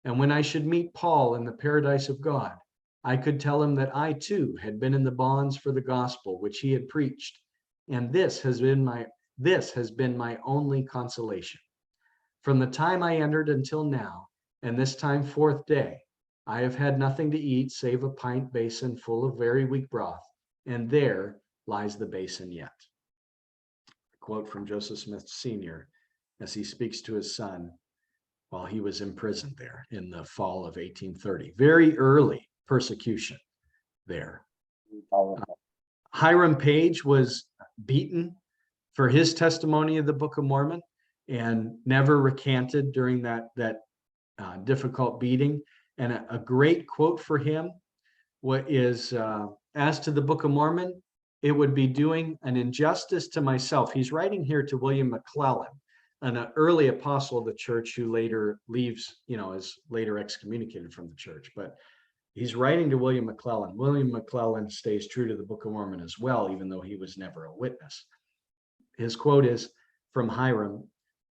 And when I should meet Paul in the paradise of God, I could tell him that I too had been in the bonds for the gospel which he had preached. And this has been my only consolation. From the time I entered until now, and this time 4th day, I have had nothing to eat save a pint basin full of very weak broth, and there lies the basin yet." A quote from Joseph Smith Sr. as he speaks to his son while he was imprisoned there in the fall of 1830. Very early persecution there. Hiram Page was beaten for his testimony of the Book of Mormon and never recanted during that difficult beating. And a great quote for him what is, as to the Book of Mormon, it would be doing an injustice to myself. He's writing here to William McClellan, an early apostle of the church who later leaves, is later excommunicated from the church. But he's writing to William McClellan. William McClellan stays true to the Book of Mormon as well, even though he was never a witness. His quote is from Hiram: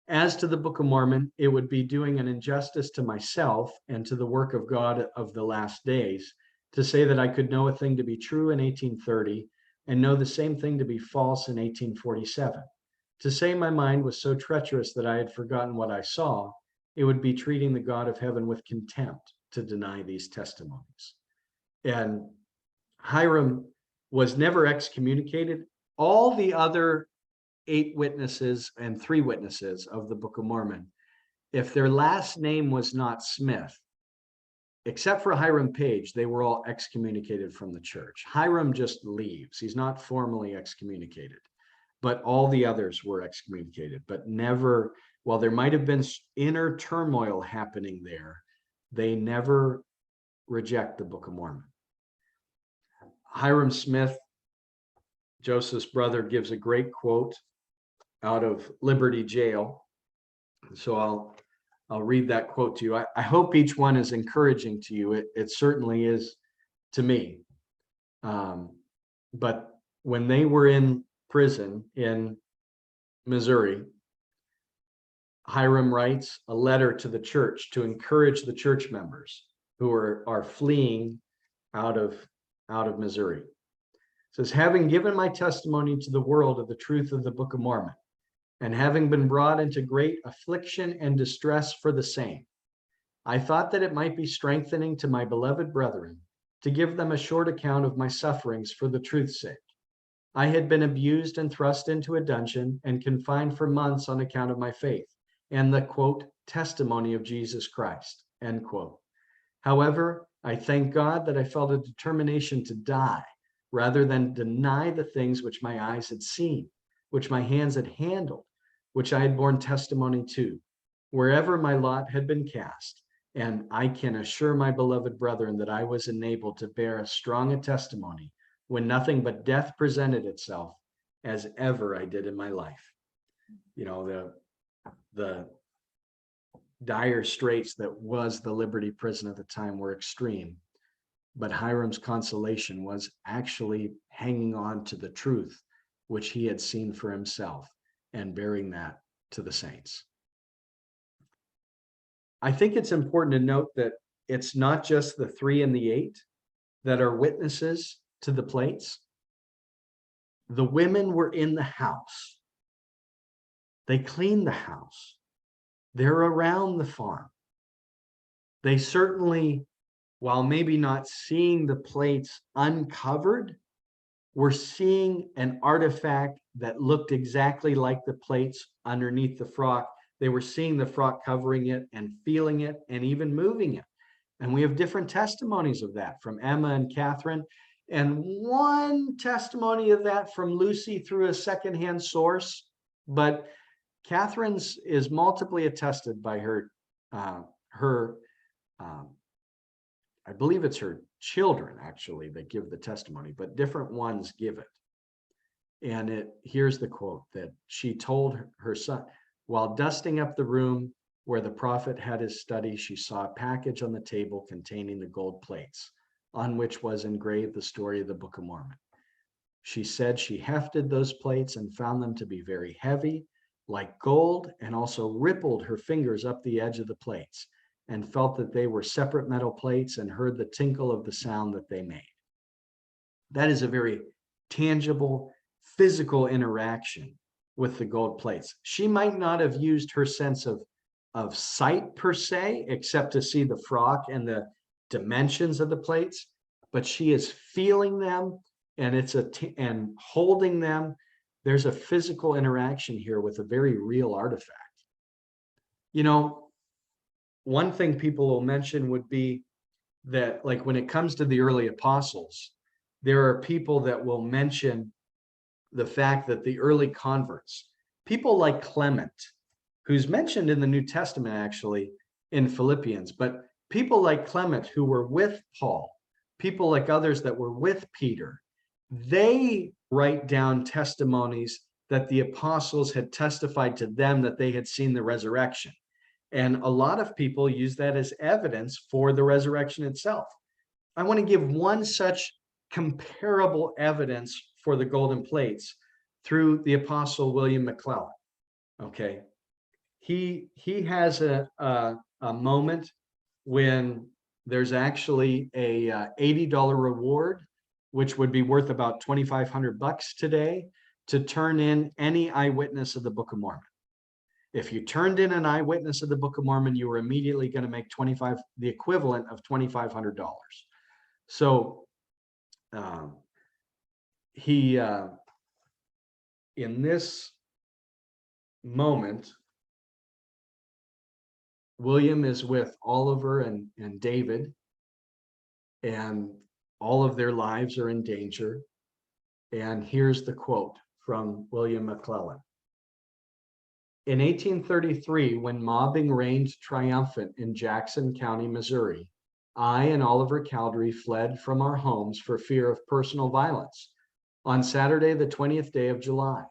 "As to the Book of Mormon, it would be doing an injustice to myself and to the work of God of the last days to say that I could know a thing to be true in 1830 and know the same thing to be false in 1847. To say my mind was so treacherous that I had forgotten what I saw, it would be treating the God of heaven with contempt to deny these testimonies." And Hiram was never excommunicated. All the other 8 witnesses and 3 witnesses of the Book of Mormon, if their last name was not Smith, except for Hiram Page, they were all excommunicated from the church. Hiram just leaves. He's not formally excommunicated, but all the others were excommunicated, but never, while there might have been inner turmoil happening there, they never reject the Book of Mormon. Hiram Smith, Joseph's brother, gives a great quote out of Liberty Jail. So I'll read that quote to you. I hope each one is encouraging to you. It certainly is to me. But when they were in prison in Missouri, Hiram writes a letter to the church to encourage the church members who are fleeing out of Missouri. It says, "Having given my testimony to the world of the truth of the Book of Mormon, and having been brought into great affliction and distress for the same, I thought that it might be strengthening to my beloved brethren to give them a short account of my sufferings for the truth's sake. I had been abused and thrust into a dungeon and confined for months on account of my faith and the, quote, testimony of Jesus Christ, end quote. However, I thank God that I felt a determination to die rather than deny the things which my eyes had seen, which my hands had handled, which I had borne testimony to, wherever my lot had been cast. And I can assure my beloved brethren that I was enabled to bear as strong a testimony when nothing but death presented itself as ever I did in my life." The dire straits that was the Liberty prison at the time were extreme, but Hiram's consolation was actually hanging on to the truth which he had seen for himself and bearing that to the saints. I think it's important to note that it's not just the 3 and the 8 that are witnesses to the plates. The women were in the house. They cleaned the house. They're around the farm. They certainly, while maybe not seeing the plates uncovered, were seeing an artifact that looked exactly like the plates underneath the frock. They were seeing the frock covering it and feeling it and even moving it. And we have different testimonies of that from Emma and Catherine. And one testimony of that from Lucy through a secondhand source. But Catherine's is multiply attested by I believe it's her children actually that give the testimony, but different ones give it. And here's the quote that she told her son: "While dusting up the room where the prophet had his study, she saw a package on the table containing the gold plates, on which was engraved the story of the Book of Mormon. She said she hefted those plates and found them to be very heavy, like gold, and also rippled her fingers up the edge of the plates and felt that they were separate metal plates and heard the tinkle of the sound that they made." That is a very tangible, physical interaction with the gold plates. She might not have used her sense of sight per se, except to see the frock and the dimensions of the plates, but she is feeling them and and holding them. There's a physical interaction here with a very real artifact. One thing people will mention would be that, like, when it comes to the early apostles, there are people that will mention the fact that the early converts, people like Clement, who's mentioned in the New Testament actually in Philippians, but people like Clement who were with Paul, people like others that were with Peter, they write down testimonies that the apostles had testified to them that they had seen the resurrection. And a lot of people use that as evidence for the resurrection itself. I want to give one such comparable evidence for the golden plates through the apostle William McClellan. Okay. He has a moment when there's actually a $80 reward, which would be worth about $2,500 today, to turn in any eyewitness of the Book of Mormon. If you turned in an eyewitness of the Book of Mormon, you were immediately going to make the equivalent of $2,500. So in this moment, William is with Oliver and David, and all of their lives are in danger. And here's the quote from William McClellan. In 1833, when mobbing reigned triumphant in Jackson County, Missouri, I and Oliver Cowdery fled from our homes for fear of personal violence. On Saturday, the 20th day of July,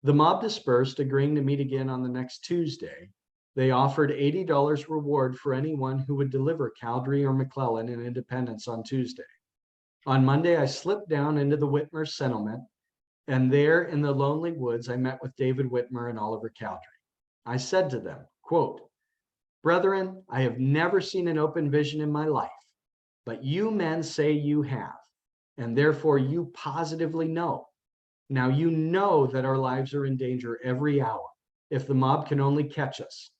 the mob dispersed, agreeing to meet again on the next Tuesday. They offered $80 reward for anyone who would deliver Cowdery or McClellan in Independence on Tuesday. On Monday, I slipped down into the Whitmer settlement, and there in the lonely woods, I met with David Whitmer and Oliver Cowdery. I said to them, quote, "Brethren, I have never seen an open vision in my life, but you men say you have, and therefore you positively know. Now you know that our lives are in danger every hour, if the mob can only catch us.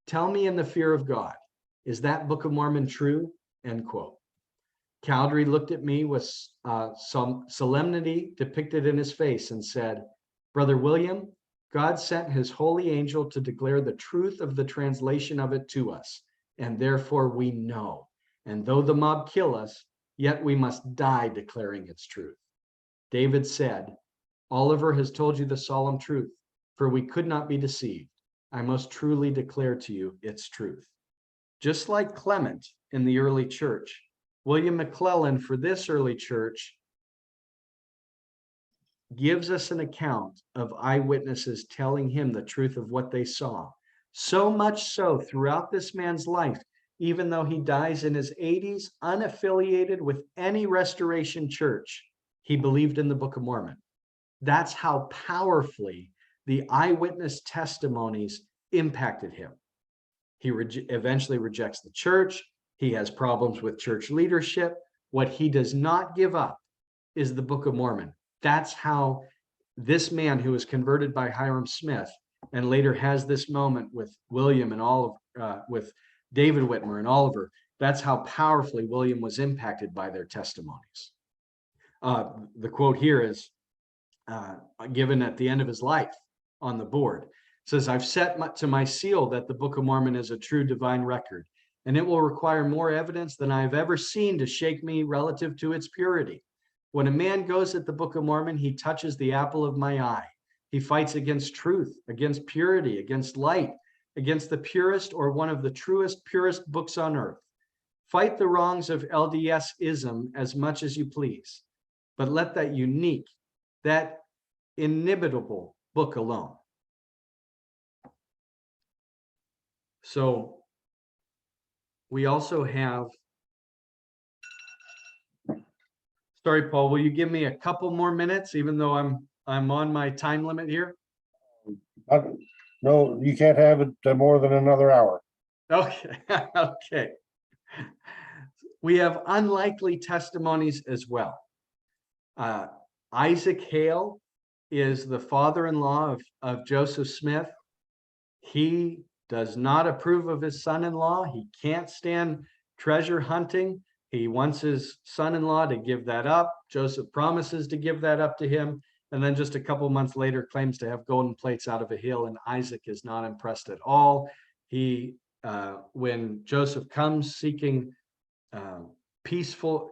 Tell me in the fear of God, is that Book of Mormon true?" End quote. Cowdery looked at me with some solemnity depicted in his face and said, "Brother William, God sent his holy angel to declare the truth of the translation of it to us, and therefore we know. And though the mob kill us, yet we must die declaring its truth." David said, "Oliver has told you the solemn truth, for we could not be deceived. I most truly declare to you its truth." Just like Clement in the early church, William McClellan for this early church gives us an account of eyewitnesses telling him the truth of what they saw. So much so throughout this man's life, even though he dies in his 80s, unaffiliated with any restoration church, he believed in the Book of Mormon. That's how powerfully the eyewitness testimonies impacted him. He eventually rejects the church. He has problems with church leadership. What he does not give up is the Book of Mormon. That's how this man who was converted by Hiram Smith and later has this moment with William and with David Whitmer and Oliver, that's how powerfully William was impacted by their testimonies. The quote here is given at the end of his life on the board. It says, "I've set to my seal that the Book of Mormon is a true divine record, and it will require more evidence than I have ever seen to shake me relative to its purity. When a man goes at the Book of Mormon, he touches the apple of my eye. He fights against truth, against purity, against light, against the purest or one of the truest, purest books on earth. Fight the wrongs of LDS-ism as much as you please, but let that unique, that inimitable book alone." So we also have, sorry, Paul, will you give me a couple more minutes, even though I'm on my time limit here? No, you can't have it more than another hour. Okay, okay. We have unlikely testimonies as well. Isaac Hale is the father-in-law of Joseph Smith. He does not approve of his son-in-law. He can't stand treasure hunting. He wants his son-in-law to give that up. Joseph promises to give that up to him. And then just a couple months later claims to have golden plates out of a hill, and Isaac is not impressed at all. When Joseph comes seeking peaceful,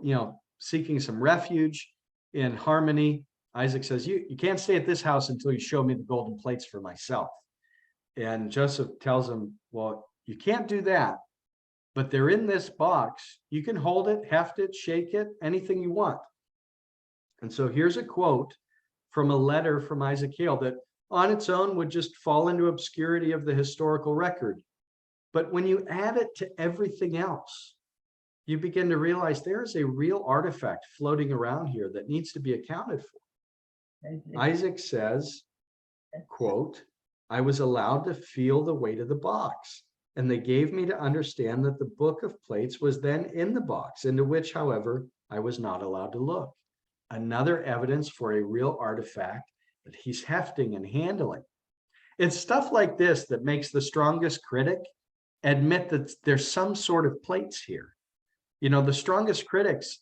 seeking some refuge in harmony, Isaac says, you can't stay at this house until you show me the golden plates for myself. And Joseph tells him, well, you can't do that but they're in this box. You can hold it, heft it, shake it, anything you want. And so here's a quote from a letter from Isaac Hale that on its own would just fall into obscurity of the historical record. But when you add it to everything else, you begin to realize there is a real artifact floating around here that needs to be accounted for. Isaac says, quote, I was allowed to feel the weight of the box, and they gave me to understand that the book of plates was then in the box, into which, however, I was not allowed to look. Another evidence for a real artifact that he's hefting and handling. It's stuff like this that makes the strongest critic admit that there's some sort of plates here. You know, the strongest critics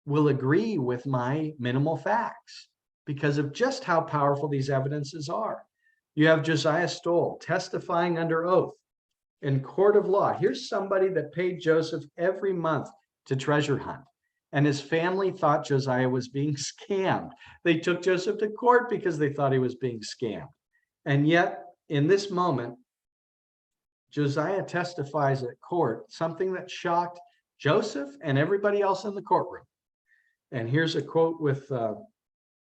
will agree with my minimal facts because of just how powerful these evidences are. You have Josiah Stoll testifying under oath in court of law. Here's somebody that paid Joseph every month to treasure hunt, and his family thought Josiah was being scammed. They took Joseph to court because they thought he was being scammed. And yet, in this moment, Josiah testifies at court, something that shocked Joseph and everybody else in the courtroom. And here's a quote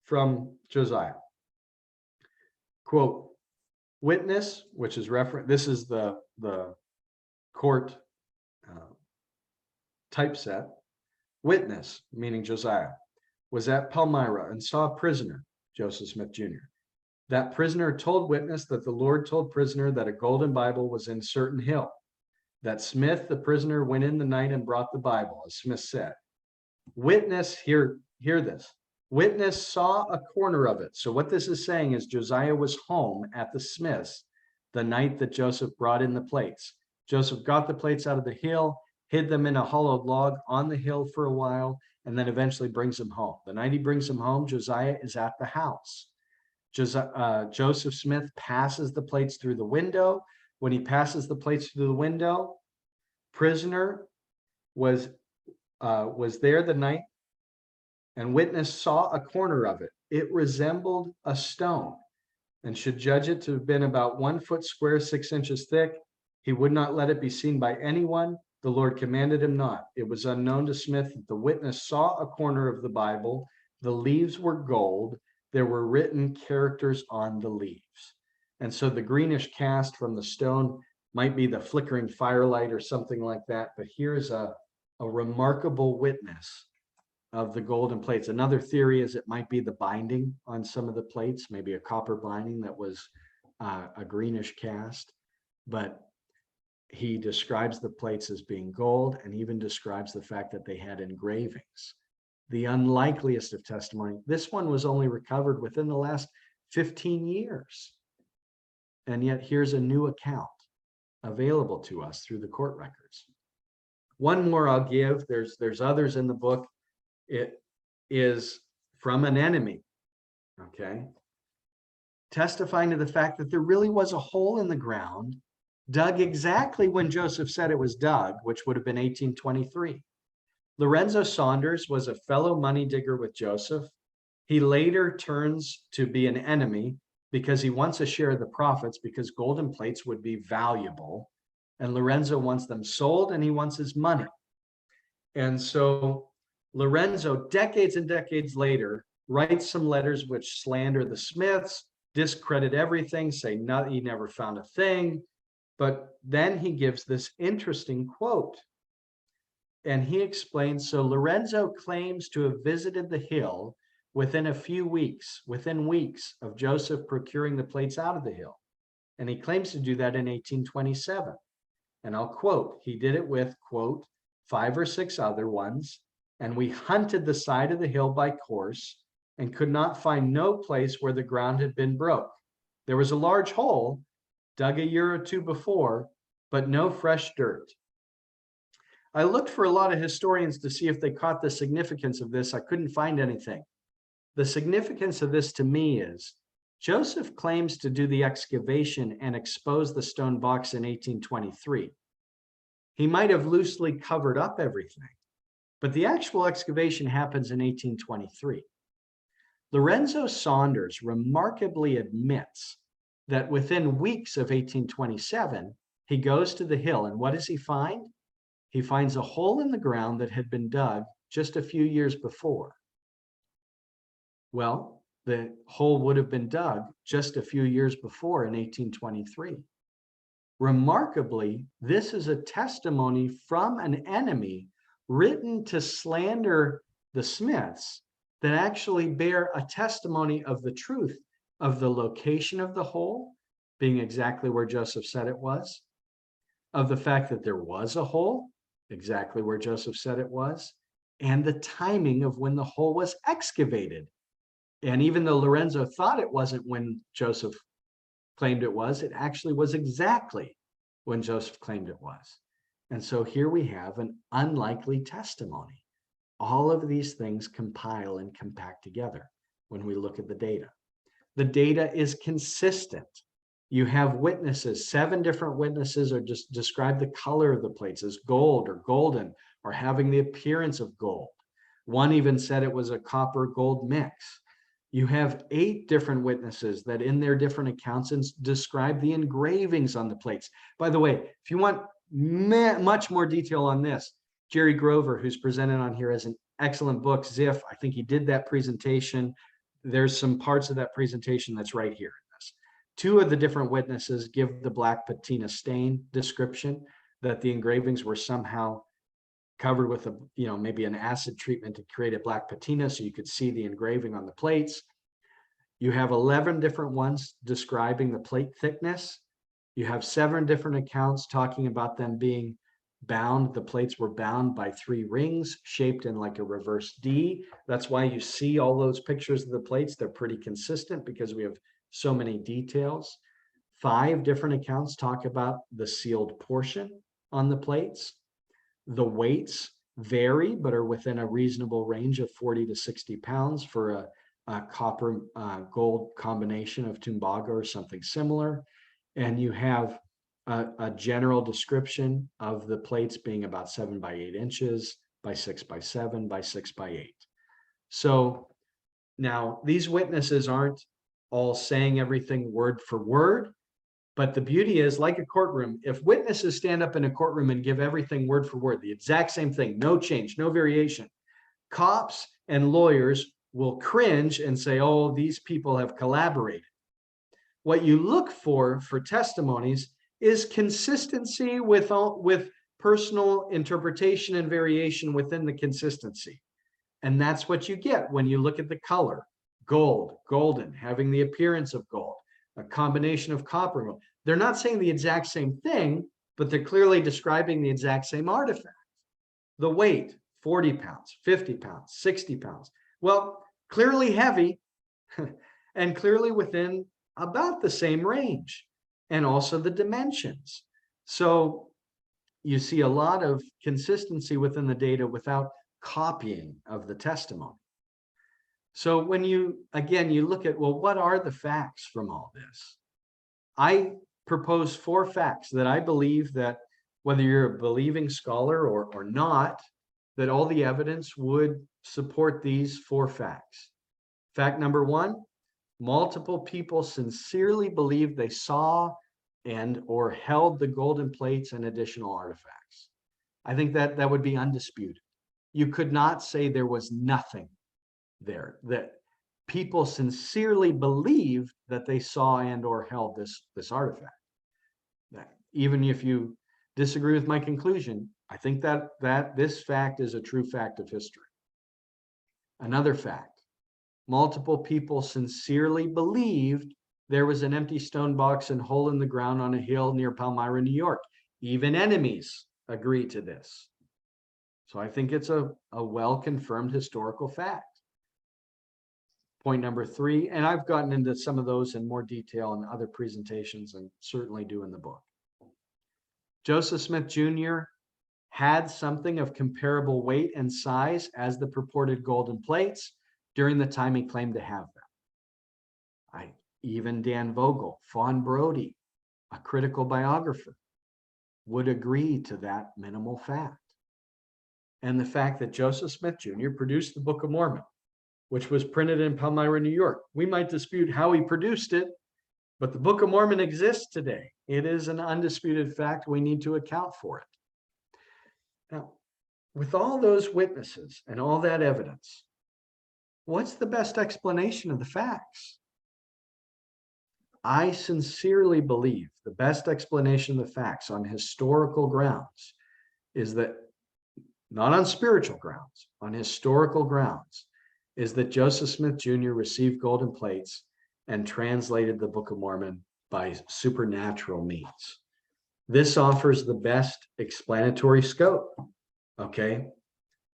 from Josiah. Quote, witness, which is reference, this is the court typeset. Witness, meaning Josiah, was at Palmyra and saw a prisoner, Joseph Smith Jr. That prisoner told witness that the Lord told prisoner that a golden Bible was in certain hill. That Smith, the prisoner, went in the night and brought the Bible, as Smith said. Witness, hear this. Witness saw a corner of it. So what this is saying is Josiah was home at the Smiths the night that Joseph brought in the plates. Joseph got the plates out of the hill, hid them in a hollowed log on the hill for a while, and then eventually brings them home. The night he brings them home, Josiah is at the house. Joseph Smith passes the plates through the window. When he passes the plates through the window, prisoner was there the night, and witness saw a corner of it. It resembled a stone, and should judge it to have been about 1 foot square, 6 inches thick. He would not let it be seen by anyone. The Lord commanded him not. It was unknown to Smith that the witness saw a corner of the Bible. The leaves were gold. There were written characters on the leaves. And so the greenish cast from the stone might be the flickering firelight or something like that. But here's a remarkable witness of the golden plates. Another theory is it might be the binding on some of the plates, maybe a copper binding that was a greenish cast. But he describes the plates as being gold and even describes the fact that they had engravings. The unlikeliest of testimony. This one was only recovered within the last 15 years. And yet here's a new account available to us through the court records. One more I'll give. There's others in the book. It is from an enemy, okay? Testifying to the fact that there really was a hole in the ground dug exactly when Joseph said it was dug, which would have been 1823. Lorenzo Saunders was a fellow money digger with Joseph. He later turns to be an enemy because he wants a share of the profits because golden plates would be valuable. And Lorenzo wants them sold and he wants his money. And so Lorenzo, decades and decades later, writes some letters which slander the Smiths, discredit everything, say no, he never found a thing. But then he gives this interesting quote. And he explains, so Lorenzo claims to have visited the hill within a few weeks, within weeks of Joseph procuring the plates out of the hill. And he claims to do that in 1827. And I'll quote, he did it with, quote, 5 or 6 other ones. And we hunted the side of the hill by course and could not find no place where the ground had been broke. There was a large hole dug a year or 2 before, but no fresh dirt. I looked for a lot of historians to see if they caught the significance of this. I couldn't find anything. The significance of this to me is Joseph claims to do the excavation and expose the stone box in 1823. He might have loosely covered up everything, but the actual excavation happens in 1823. Lorenzo Saunders remarkably admits that within weeks of 1827, he goes to the hill, and what does he find? he finds a hole in the ground that had been dug just a few years before. Well, the hole would have been dug just a few years before in 1823. Remarkably, this is a testimony from an enemy written to slander the Smiths that actually bear a testimony of the truth of the location of the hole being exactly where Joseph said it was, of the fact that there was a hole exactly where Joseph said it was, and the timing of when the hole was excavated. And even though Lorenzo thought it wasn't when Joseph claimed it actually was exactly when Joseph claimed it was. And so here we have an unlikely testimony. All of these things compile and compact together when we look at the data. The data is consistent. You have witnesses, 7 different witnesses are just describe the color of the plates as gold or golden or having the appearance of gold. One even said it was a copper gold mix. You have 8 different witnesses that in their different accounts describe the engravings on the plates. By the way, if you want much more detail on this, Jerry Grover, who's presented on here, has an excellent book, Ziff. I think he did that presentation. There's some parts of that presentation that's right here in this. 2 of the different witnesses give the black patina stain description, that the engravings were somehow covered with a, maybe an acid treatment to create a black patina so you could see the engraving on the plates. You have 11 different ones describing the plate thickness. You have 7 different accounts talking about them being bound. The plates were bound by 3 rings shaped in like a reverse D. That's why you see all those pictures of the plates. They're pretty consistent because we have so many details. 5 different accounts talk about the sealed portion on the plates. The weights vary, but are within a reasonable range of 40 to 60 pounds for a copper gold combination of Tumbaga or something similar. And you have a general description of the plates being about 7 by 8 inches by 6 by 7 by 6 by 8. So now these witnesses aren't all saying everything word for word, but the beauty is, like a courtroom, if witnesses stand up in a courtroom and give everything word for word, the exact same thing, no change, no variation, cops and lawyers will cringe and say, oh, these people have collaborated. What you look for testimonies is consistency with personal interpretation and variation within the consistency. And that's what you get when you look at the color, gold, golden, having the appearance of gold, a combination of copper and gold. They're not saying the exact same thing, but they're clearly describing the exact same artifact. The weight, 40 pounds, 50 pounds, 60 pounds. Well, clearly heavy and clearly within about the same range, and also the dimensions. So you see a lot of consistency within the data without copying of the testimony. So when you look at, well, what are the facts from all this? I propose 4 facts that I believe that whether you're a believing scholar or not, that all the evidence would support these 4 facts. Fact number 1, multiple people sincerely believe they saw and or held the golden plates and additional artifacts. I think that would be undisputed. You could not say there was nothing there, that people sincerely believed that they saw and or held this artifact. That even if you disagree with my conclusion, I think that this fact is a true fact of history. Another fact, multiple people sincerely believed there was an empty stone box and hole in the ground on a hill near Palmyra, New York. Even enemies agree to this. So I think it's a well-confirmed historical fact. Point number 3, and I've gotten into some of those in more detail in other presentations and certainly do in the book. Joseph Smith Jr. had something of comparable weight and size as the purported golden plates during the time he claimed to have them. Even Dan Vogel, Fawn Brody, a critical biographer, would agree to that minimal fact. And the fact that Joseph Smith Jr. produced the Book of Mormon, which was printed in Palmyra, New York. We might dispute how he produced it, but the Book of Mormon exists today. It is an undisputed fact. We need to account for it. Now, with all those witnesses and all that evidence, what's the best explanation of the facts? I sincerely believe the best explanation of the facts on historical grounds is that, not on spiritual grounds, on historical grounds, is that Joseph Smith Jr. received golden plates and translated the Book of Mormon by supernatural means. This offers the best explanatory scope. Okay,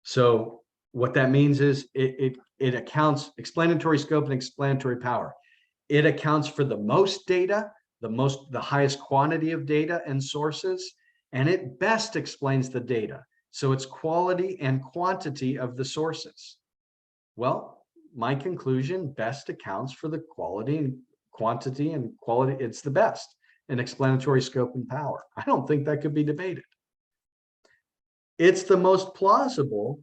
so what that means is it accounts explanatory scope and explanatory power. It accounts for the most data, the highest quantity of data and sources, and it best explains the data. So it's quality and quantity of the sources. Well, my conclusion best accounts for the quality and quantity and quality. It's the best in explanatory scope and power. I don't think that could be debated. It's the most plausible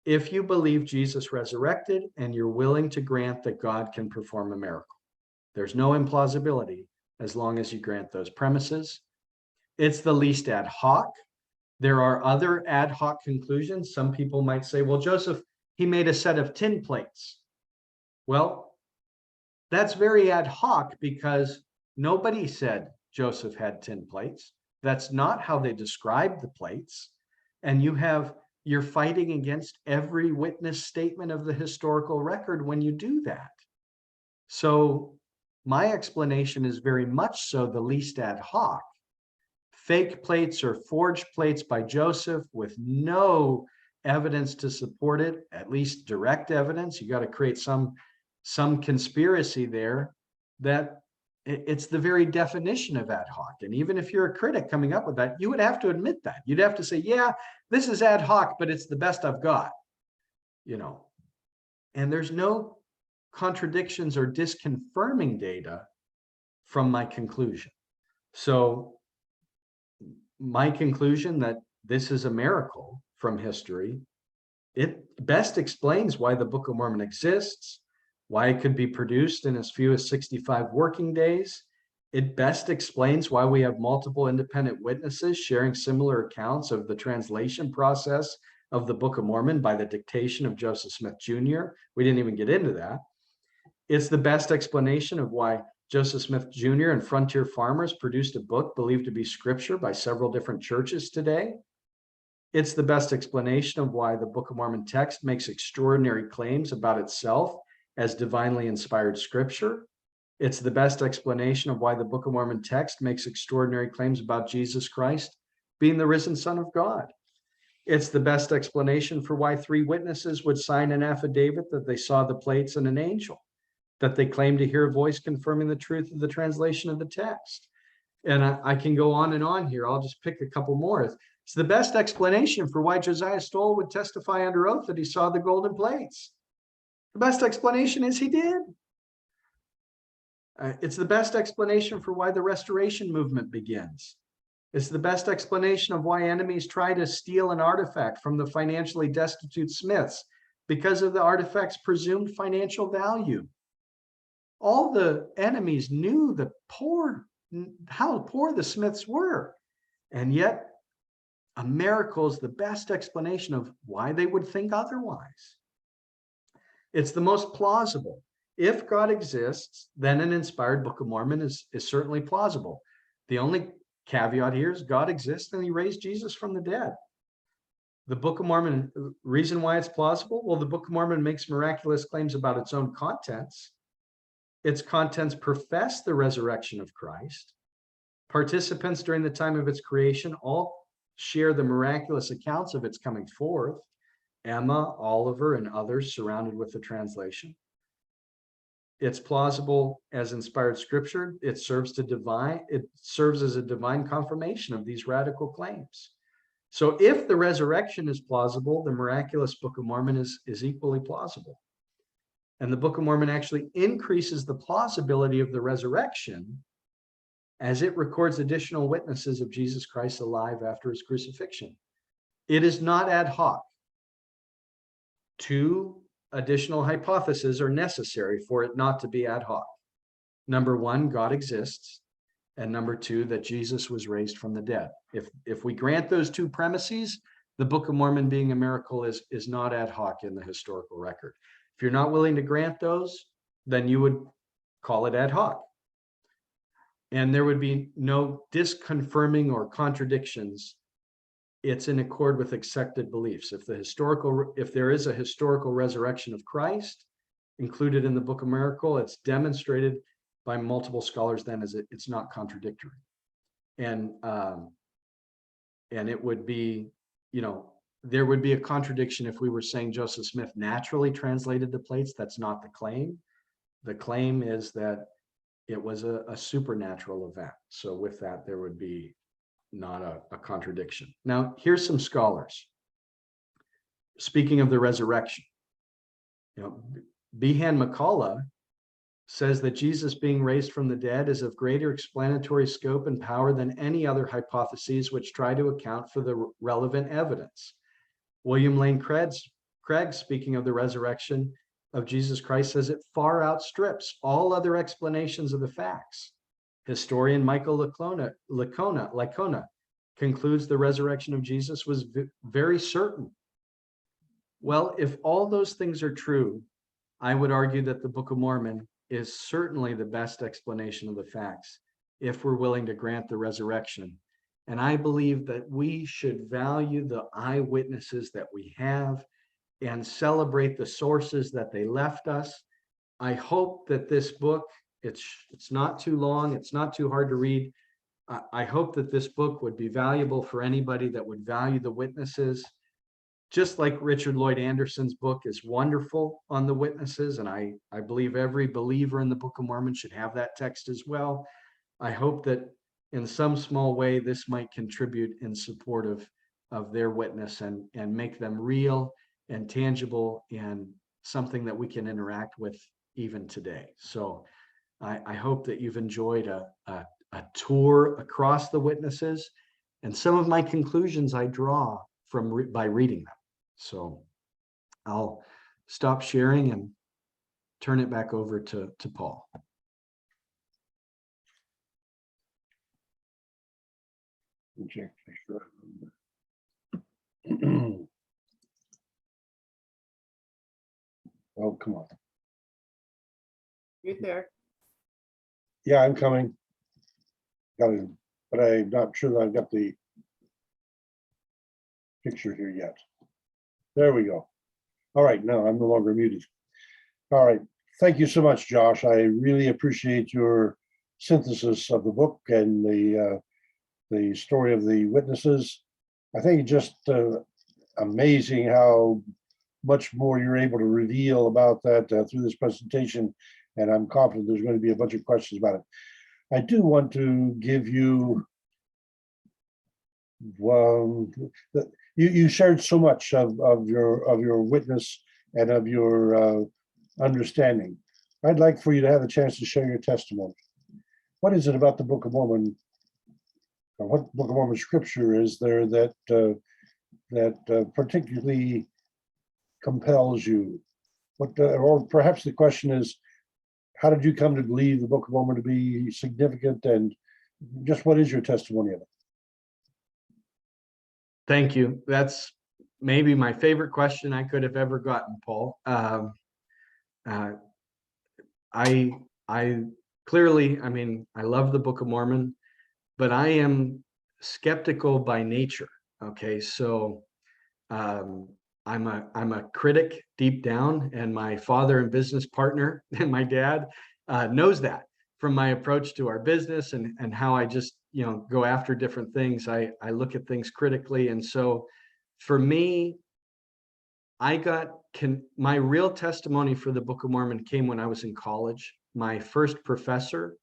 if you believe Jesus resurrected and you're willing to grant that God can perform a miracle. There's no implausibility as long as you grant those premises. It's the least ad hoc. There are other ad hoc conclusions. Some people might say, well, Joseph, he made a set of tin plates. Well, that's very ad hoc because nobody said Joseph had tin plates. That's not how they described the plates. And you're fighting against every witness statement of the historical record when you do that. So my explanation is very much so the least ad hoc. Fake plates or forged plates by Joseph with no evidence to support it, at least direct evidence. You got to create some conspiracy there. That it's the very definition of ad hoc. And even if you're a critic coming up with that, you would have to admit that. You'd have to say, yeah, this is ad hoc, but it's the best I've got, and there's no contradictions or disconfirming data from my conclusion. So my conclusion that this is a miracle from history, it best explains why the Book of Mormon exists, why it could be produced in as few as 65 working days. It best explains why we have multiple independent witnesses sharing similar accounts of the translation process of the Book of Mormon by the dictation of Joseph Smith Jr. We didn't even get into that. It's the best explanation of why Joseph Smith Jr. and Frontier Farmers produced a book believed to be scripture by several different churches today. It's the best explanation of why the Book of Mormon text makes extraordinary claims about itself as divinely inspired scripture. It's the best explanation of why the Book of Mormon text makes extraordinary claims about Jesus Christ being the risen Son of God. It's the best explanation for why 3 witnesses would sign an affidavit that they saw the plates and an angel, that they claim to hear a voice confirming the truth of the translation of the text. And I can go on and on here. I'll just pick a couple more. It's the best explanation for why Josiah Stoll would testify under oath that he saw the golden plates. The best explanation is he did. It's the best explanation for why the Restoration movement begins. It's the best explanation of why enemies try to steal an artifact from the financially destitute Smiths because of the artifact's presumed financial value. All the enemies knew how poor the Smiths were, and yet a miracle is the best explanation of why they would think otherwise. It's the most plausible. If God exists, then an inspired Book of Mormon is certainly plausible. The only caveat here is God exists and he raised Jesus from the dead. The Book of Mormon, reason why it's plausible? Well, the Book of Mormon makes miraculous claims about its own contents. Its contents profess the resurrection of Christ. Participants during the time of its creation all share the miraculous accounts of its coming forth. Emma, Oliver, and others surrounded with the translation. It's plausible as inspired scripture. It serves as a divine confirmation of these radical claims. So if the resurrection is plausible, the miraculous Book of Mormon is equally plausible. And the Book of Mormon actually increases the plausibility of the resurrection as it records additional witnesses of Jesus Christ alive after his crucifixion. It is not ad hoc. 2 additional hypotheses are necessary for it not to be ad hoc. Number 1, God exists. And number 2, that Jesus was raised from the dead. If we grant those 2 premises, the Book of Mormon being a miracle is not ad hoc in the historical record. If you're not willing to grant those, then you would call it ad hoc. And there would be no disconfirming or contradictions. It's in accord with accepted beliefs. If there is a historical resurrection of Christ included in the Book of Miracle, it's demonstrated by multiple scholars then as it's not contradictory. And it would be, there would be a contradiction if we were saying Joseph Smith naturally translated the plates. That's not the claim. The claim is that it was a supernatural event. So with that, there would be not a contradiction. Now, here's some scholars. Speaking of the resurrection, Behan McCullough says that Jesus being raised from the dead is of greater explanatory scope and power than any other hypotheses which try to account for the relevant evidence. William Lane Craig, speaking of the resurrection of Jesus Christ, says it far outstrips all other explanations of the facts. Historian Michael Licona concludes the resurrection of Jesus was very certain. Well, if all those things are true, I would argue that the Book of Mormon is certainly the best explanation of the facts if we're willing to grant the resurrection. And I believe that we should value the eyewitnesses that we have and celebrate the sources that they left us. I hope that this book, it's not too long, it's not too hard to read. I hope that this book would be valuable for anybody that would value the witnesses. Just like Richard Lloyd Anderson's book is wonderful on the witnesses, and I believe every believer in the Book of Mormon should have that text as well. I hope that in some small way this might contribute in support of their witness and make them real and tangible and something that we can interact with even today. So I hope that you've enjoyed a tour across the witnesses, and some of my conclusions I draw from by reading them. So I'll stop sharing and turn it back over to Paul. Check, make sure. Oh, come on. Right there. Yeah, I'm coming. Got it, but I'm not sure that I've got the picture here yet. There we go. All right, no, I'm no longer muted. All right, thank you so much, Josh. I really appreciate your synthesis of the book and the story of the witnesses. I think it's just amazing how much more you're able to reveal about that through this presentation, and I'm confident there's going to be a bunch of questions about it. I do want to give you, you shared so much of your witness and of your understanding. I'd like for you to have a chance to share your testimony. What is it about the Book of Mormon? What Book of Mormon scripture is there that particularly compels you? What, or perhaps the question is, how did you come to believe the Book of Mormon to be significant, and just what is your testimony of it? Thank you. That's maybe my favorite question I could have ever gotten, Paul. I clearly, I mean, I love the Book of Mormon, but I am skeptical by nature. Okay, so I'm a critic deep down, and my father and business partner and my dad knows that from my approach to our business and how I just go after different things. I look at things critically, and so for me, my real testimony for the Book of Mormon came when I was in college. My first professor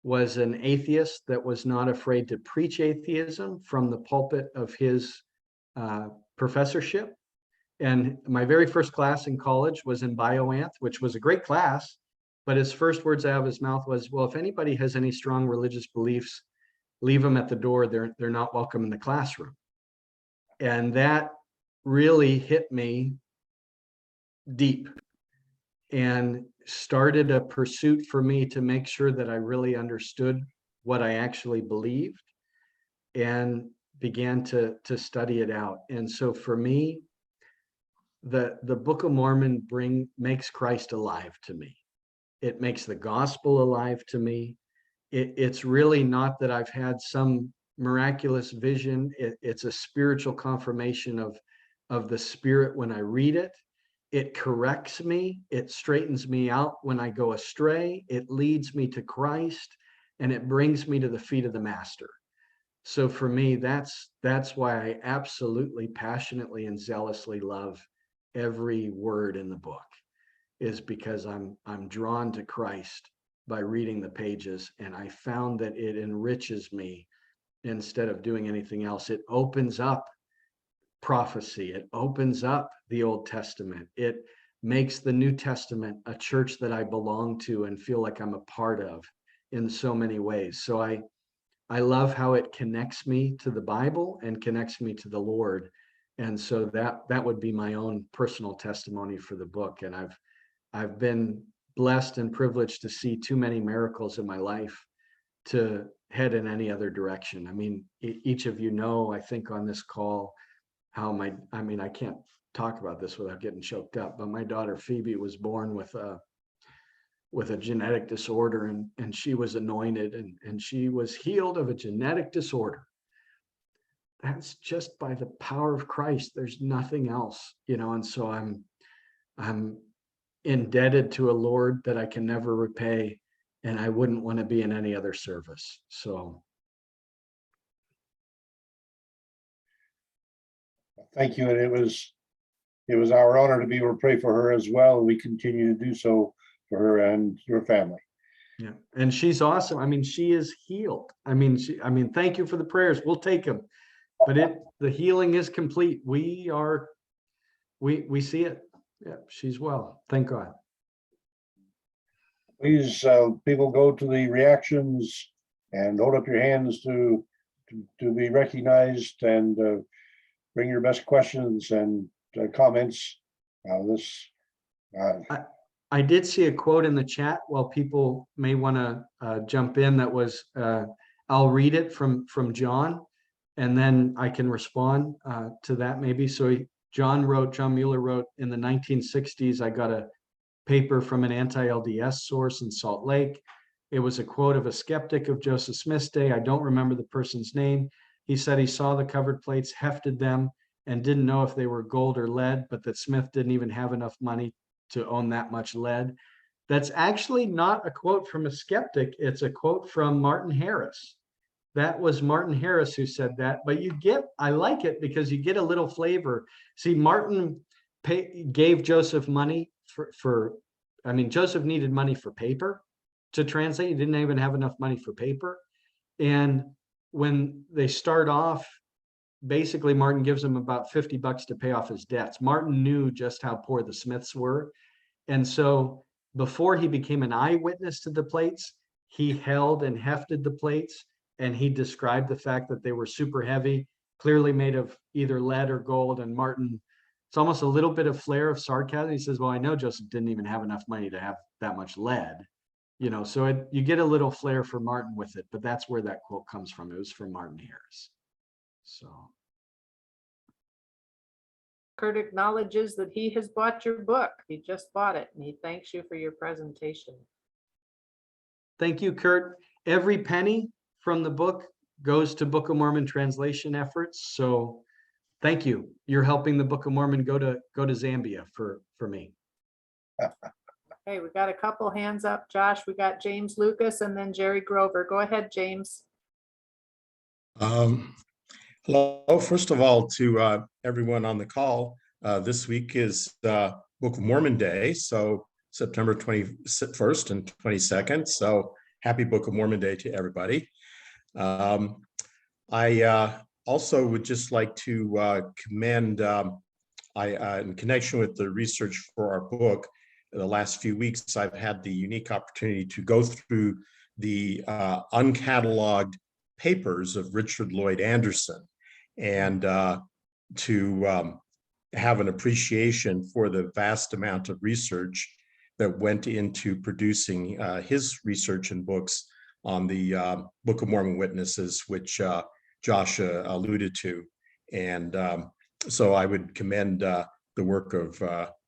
was an atheist that was not afraid to preach atheism from the pulpit of his professorship. And my very first class in college was in bioanth, which was a great class, but his first words out of his mouth was, well, if anybody has any strong religious beliefs, leave them at the door. They're not welcome in the classroom. And that really hit me deep and started a pursuit for me to make sure that I really understood what I actually believed. And began to study it out. And so for me, the Book of Mormon makes Christ alive to me. It makes the gospel alive to me. It's really not that I've had some miraculous vision. It's a spiritual confirmation of the Spirit when I read it. It corrects me. It straightens me out when I go astray. It leads me to Christ, and it brings me to the feet of the Master. So for me, that's why I absolutely, passionately, and zealously love every word in the book, is because I'm drawn to Christ by reading the pages, and I found that it enriches me instead of doing anything else. It opens up prophecy. It opens up the Old Testament. It makes the New Testament a church that I belong to and feel like I'm a part of in so many ways. So I love how it connects me to the Bible and connects me to the Lord. And so that would be my own personal testimony for the book. And I've been blessed and privileged to see too many miracles in my life to head in any other direction. I mean, each of you know, I think on this call, how I can't talk about this without getting choked up, but my daughter Phoebe was born with a genetic disorder, and she was anointed and she was healed of a genetic disorder. That's just by the power of Christ. There's nothing else, and so I'm indebted to a Lord that I can never repay, and I wouldn't want to be in any other service. So Thank you. And it was our honor to be able to pray for her as well. And we continue to do so for her and your family. yeah, and she's awesome. I mean, she is healed. I mean, thank you for the prayers. We'll take them. But the healing is complete. We see it. Yeah, she's well. Thank God. Please, people, go to the reactions and hold up your hands to be recognized, and bring your best questions and comments. I did see a quote in the chat. While people may want to jump in, that was I'll read it from John, and then I can respond to that maybe. So John Mueller wrote, in the 1960s, I got a paper from an anti-LDS source in Salt Lake. It was a quote of a skeptic of Joseph Smith's day. I don't remember the person's name. He said he saw the covered plates, hefted them, and didn't know if they were gold or lead, but that Smith didn't even have enough money to own that much lead. That's actually not a quote from a skeptic. It's a quote from Martin Harris. That was Martin Harris who said that, but I like it because you get a little flavor. See, Martin gave Joseph money Joseph needed money for paper to translate. He didn't even have enough money for paper. And when they start off, basically Martin gives him about $50 to pay off his debts. Martin knew just how poor the Smiths were. And so before he became an eyewitness to the plates, he held and hefted the plates, and he described the fact that they were super heavy, clearly made of either lead or gold. And Martin, it's almost a little bit of flair of sarcasm. He says, well, I know Joseph didn't even have enough money to have that much lead, so you get a little flair for Martin with it, but that's where that quote comes from. It was from Martin Harris. So Kurt acknowledges that he has bought your book. He just bought it, and he thanks you for your presentation. Thank you, Kurt. Every penny from the book goes to Book of Mormon translation efforts. So thank you. You're helping the Book of Mormon go to Zambia for me. Okay, we got a couple hands up. Josh, we got James Lucas and then Jerry Grover. Go ahead, James. Hello, first of all, to everyone on the call. This week is Book of Mormon Day, so September 21st and 22nd. So happy Book of Mormon Day to everybody. I also would just like to commend, in connection with the research for our book, the last few weeks, I've had the unique opportunity to go through the uncatalogued papers of Richard Lloyd Anderson, and to have an appreciation for the vast amount of research that went into producing his research and books on the Book of Mormon Witnesses, which Josh alluded to. And so I would commend the work of,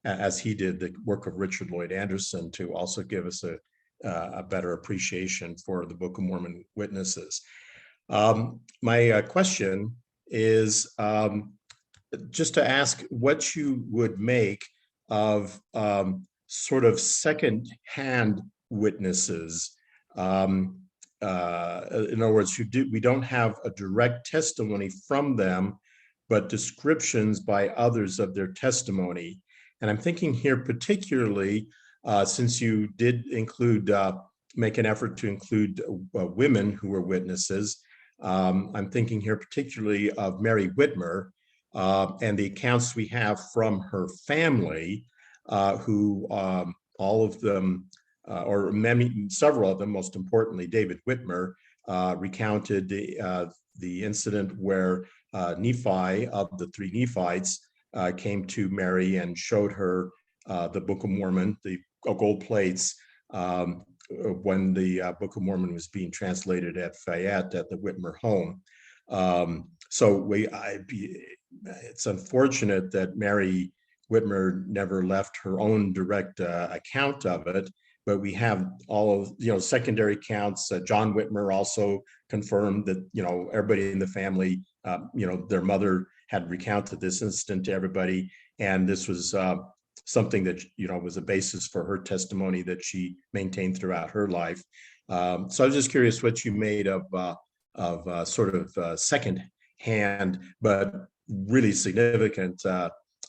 as he did, the work of Richard Lloyd Anderson to also give us a better appreciation for the Book of Mormon witnesses. My question is just to ask what you would make of sort of second-hand witnesses. In other words, we don't have a direct testimony from them, but descriptions by others of their testimony. And I'm thinking here particularly, since you did include, make an effort to include women who were witnesses, I'm thinking here particularly of Mary Whitmer and the accounts we have from her family, who all of them, or several of them, most importantly, David Whitmer, recounted the incident where Nephi, of the three Nephites, came to Mary and showed her the Book of Mormon, the gold plates, when the Book of Mormon was being translated at Fayette at the Whitmer home. So it's unfortunate that Mary Whitmer never left her own direct account of it, but we have all of, secondary accounts. John Whitmer also confirmed that, everybody in the family, their mother had recounted this incident to everybody. And this was something that, was a basis for her testimony that she maintained throughout her life. So I was just curious what you made of sort of second hand, but really significant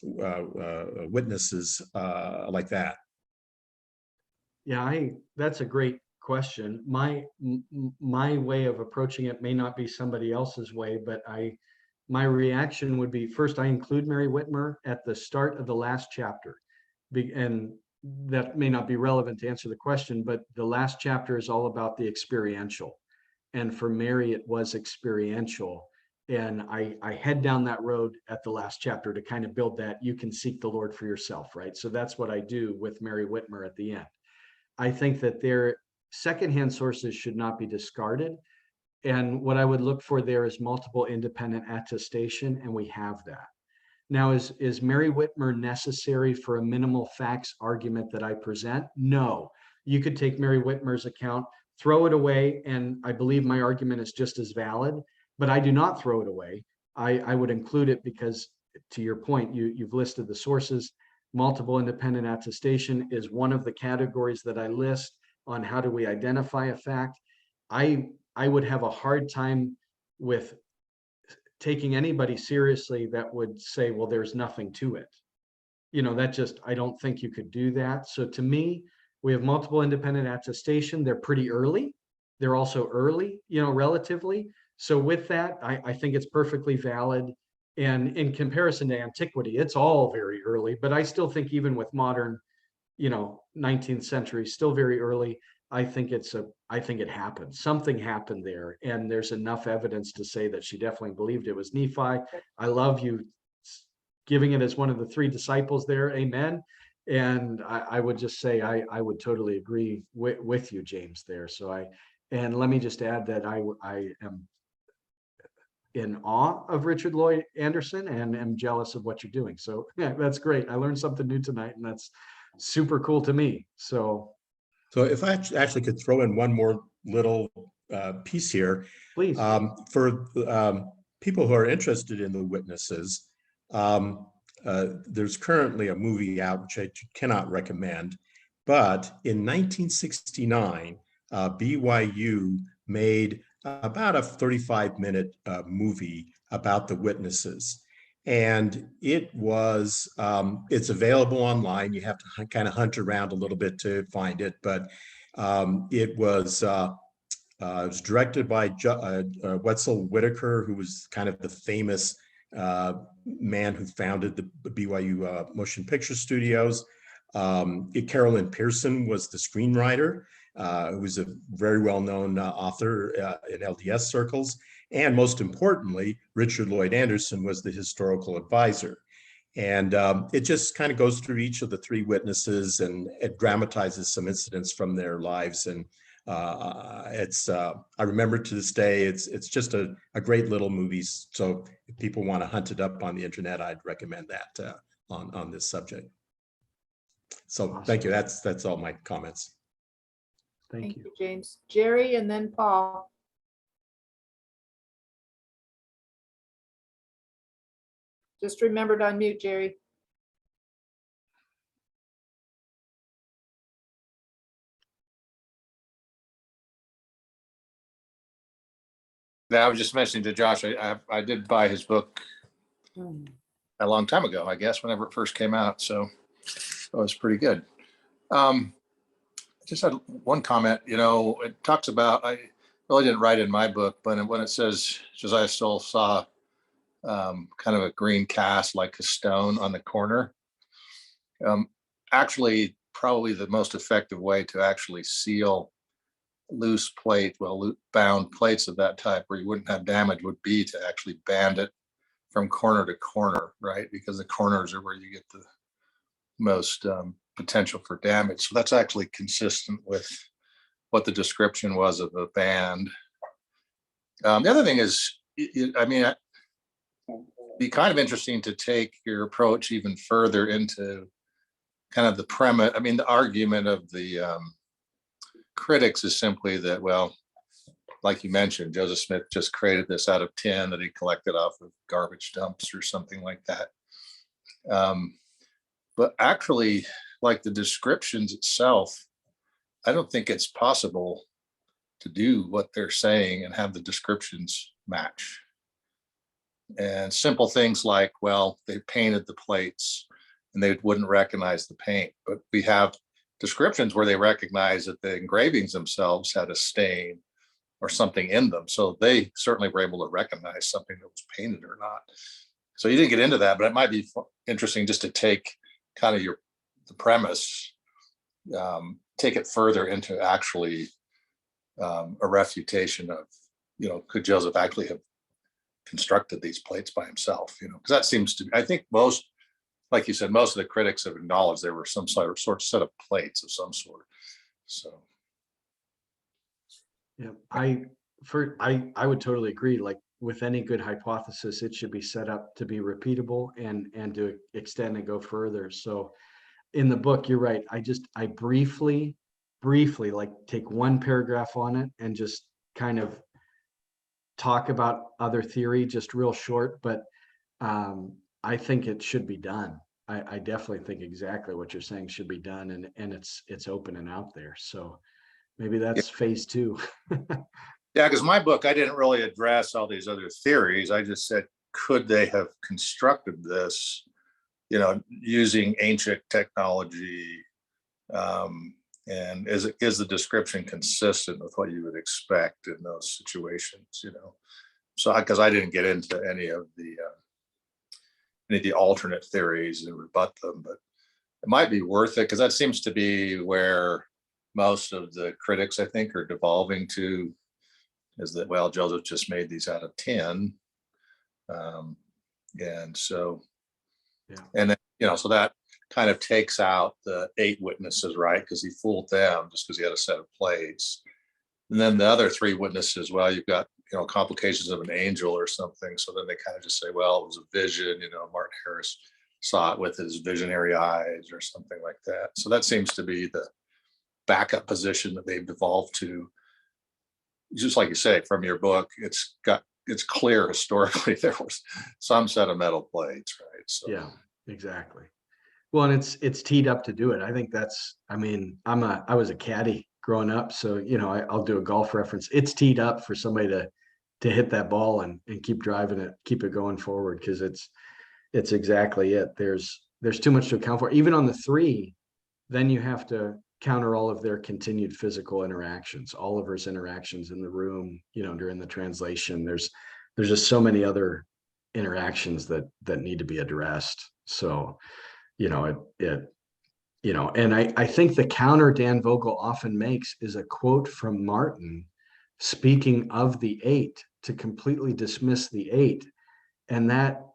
witnesses like that. Yeah, that's a great question. My way of approaching it may not be somebody else's way, but my reaction would be, first, I include Mary Whitmer at the start of the last chapter. And that may not be relevant to answer the question, but the last chapter is all about the experiential. And for Mary, it was experiential. And I head down that road at the last chapter to kind of build that you can seek the Lord for yourself, right? So that's what I do with Mary Whitmer at the end. I think that their secondhand sources should not be discarded. And what I would look for there is multiple independent attestation, and we have that. Now, is Mary Whitmer necessary for a minimal facts argument that I present? No. You could take Mary Whitmer's account, throw it away, and I believe my argument is just as valid, but I do not throw it away. I would include it because, to your point, you've listed the sources. Multiple independent attestation is one of the categories that I list on how do we identify a fact. I would have a hard time with taking anybody seriously that would say, well, there's nothing to it. I don't think you could do that. So to me, we have multiple independent attestation. They're pretty early. They're also early, relatively. So with that, I think it's perfectly valid. And in comparison to antiquity, it's all very early, but I still think even with modern, 19th century, still very early. I think it happened. Something happened there. And there's enough evidence to say that she definitely believed it was Nephi. I love you giving it as one of the three disciples there. Amen. And I would just say, I would totally agree with you, James, there. And let me just add that I am in awe of Richard Lloyd Anderson and am jealous of what you're doing. So yeah, that's great. I learned something new tonight, and that's super cool to me. So if I actually could throw in one more little piece here, please. For people who are interested in the witnesses, there's currently a movie out, which I cannot recommend, but in 1969, BYU made about a 35-minute movie about the witnesses. And it was, it's available online. You have to kind of hunt around a little bit to find it, but it was directed by Wetzel Whitaker, who was kind of the famous man who founded the BYU Motion Picture Studios. Carolyn Pearson was the screenwriter, who was a very well-known author in LDS circles. And most importantly, Richard Lloyd Anderson was the historical advisor. And it just kind of goes through each of the three witnesses, and it dramatizes some incidents from their lives. And It's I remember to this day. It's just a great little movie. So if people want to hunt it up on the internet, I'd recommend that on this subject. So thank you. That's all my comments. Thank you. James. Jerry and then Paul. Just remember to unmute, Jerry. Now, I was just mentioning to Josh, I did buy his book a long time ago, I guess, whenever it first came out. So it was pretty good. Just had one comment, it talks about, I really didn't write in my book, but when it says Josiah still saw kind of a green cast like a stone on the corner. Actually, probably the most effective way to actually seal loose plate, bound plates of that type where you wouldn't have damage would be to actually band it from corner to corner, right? Because the corners are where you get the most potential for damage. So that's actually consistent with what the description was of a band. The other thing is, it'd be kind of interesting to take your approach even further into kind of the premise. The argument of the critics is simply that, well, like you mentioned, Joseph Smith just created this out of tin that he collected off of garbage dumps or something like that. But actually, like the descriptions itself, I don't think it's possible to do what they're saying and have the descriptions match. And simple things like, well, they painted the plates and they wouldn't recognize the paint, but we have descriptions where they recognize that the engravings themselves had a stain or something in them. So they certainly were able to recognize something that was painted or not. So you didn't get into that, but it might be interesting just to take kind of the premise, take it further into actually a refutation of, could Joseph actually have constructed these plates by himself? Because that seems to be, I think most, like you said, most of the critics have acknowledged there were some sort of set of plates of some sort. So. Yeah, I would totally agree. Like with any good hypothesis, it should be set up to be repeatable and to extend and go further. So in the book, you're right. I briefly like take one paragraph on it and just kind of talk about other theory, just real short, but I think it should be done. I definitely think exactly what you're saying should be done, and it's open and out there. So maybe that's phase 2. Yeah, because my book, I didn't really address all these other theories. I just said, could they have constructed this, using ancient technology? And is the description consistent with what you would expect in those situations? So because I didn't get into any of the alternate theories and rebut them, but it might be worth it because that seems to be where most of the critics, I think, are devolving to, is that, well, Joseph just made these out of tin. And so, Yeah. And then, so that kind of takes out the 8 witnesses, right? Because he fooled them just because he had a set of plates. And then the other 3 witnesses, well, you've got, complications of an angel or something. So then they kind of just say, well, it was a vision, Martin Harris saw it with his visionary eyes or something like that. So that seems to be the backup position that they've devolved to. Just like you say, from your book, it's clear historically there was some set of metal plates, right? So yeah, exactly. Well, and it's teed up to do it. I think that's, I was a caddy growing up, so I'll do a golf reference. It's teed up for somebody to hit that ball and keep driving it, keep it going forward, because it's exactly it. There's too much to account for. Even on the 3, then you have to counter all of their continued physical interactions, Oliver's interactions in the room, during the translation. There's just so many other interactions that need to be addressed. So, and I think the counter Dan Vogel often makes is a quote from Martin speaking of the 8 to completely dismiss the 8. And that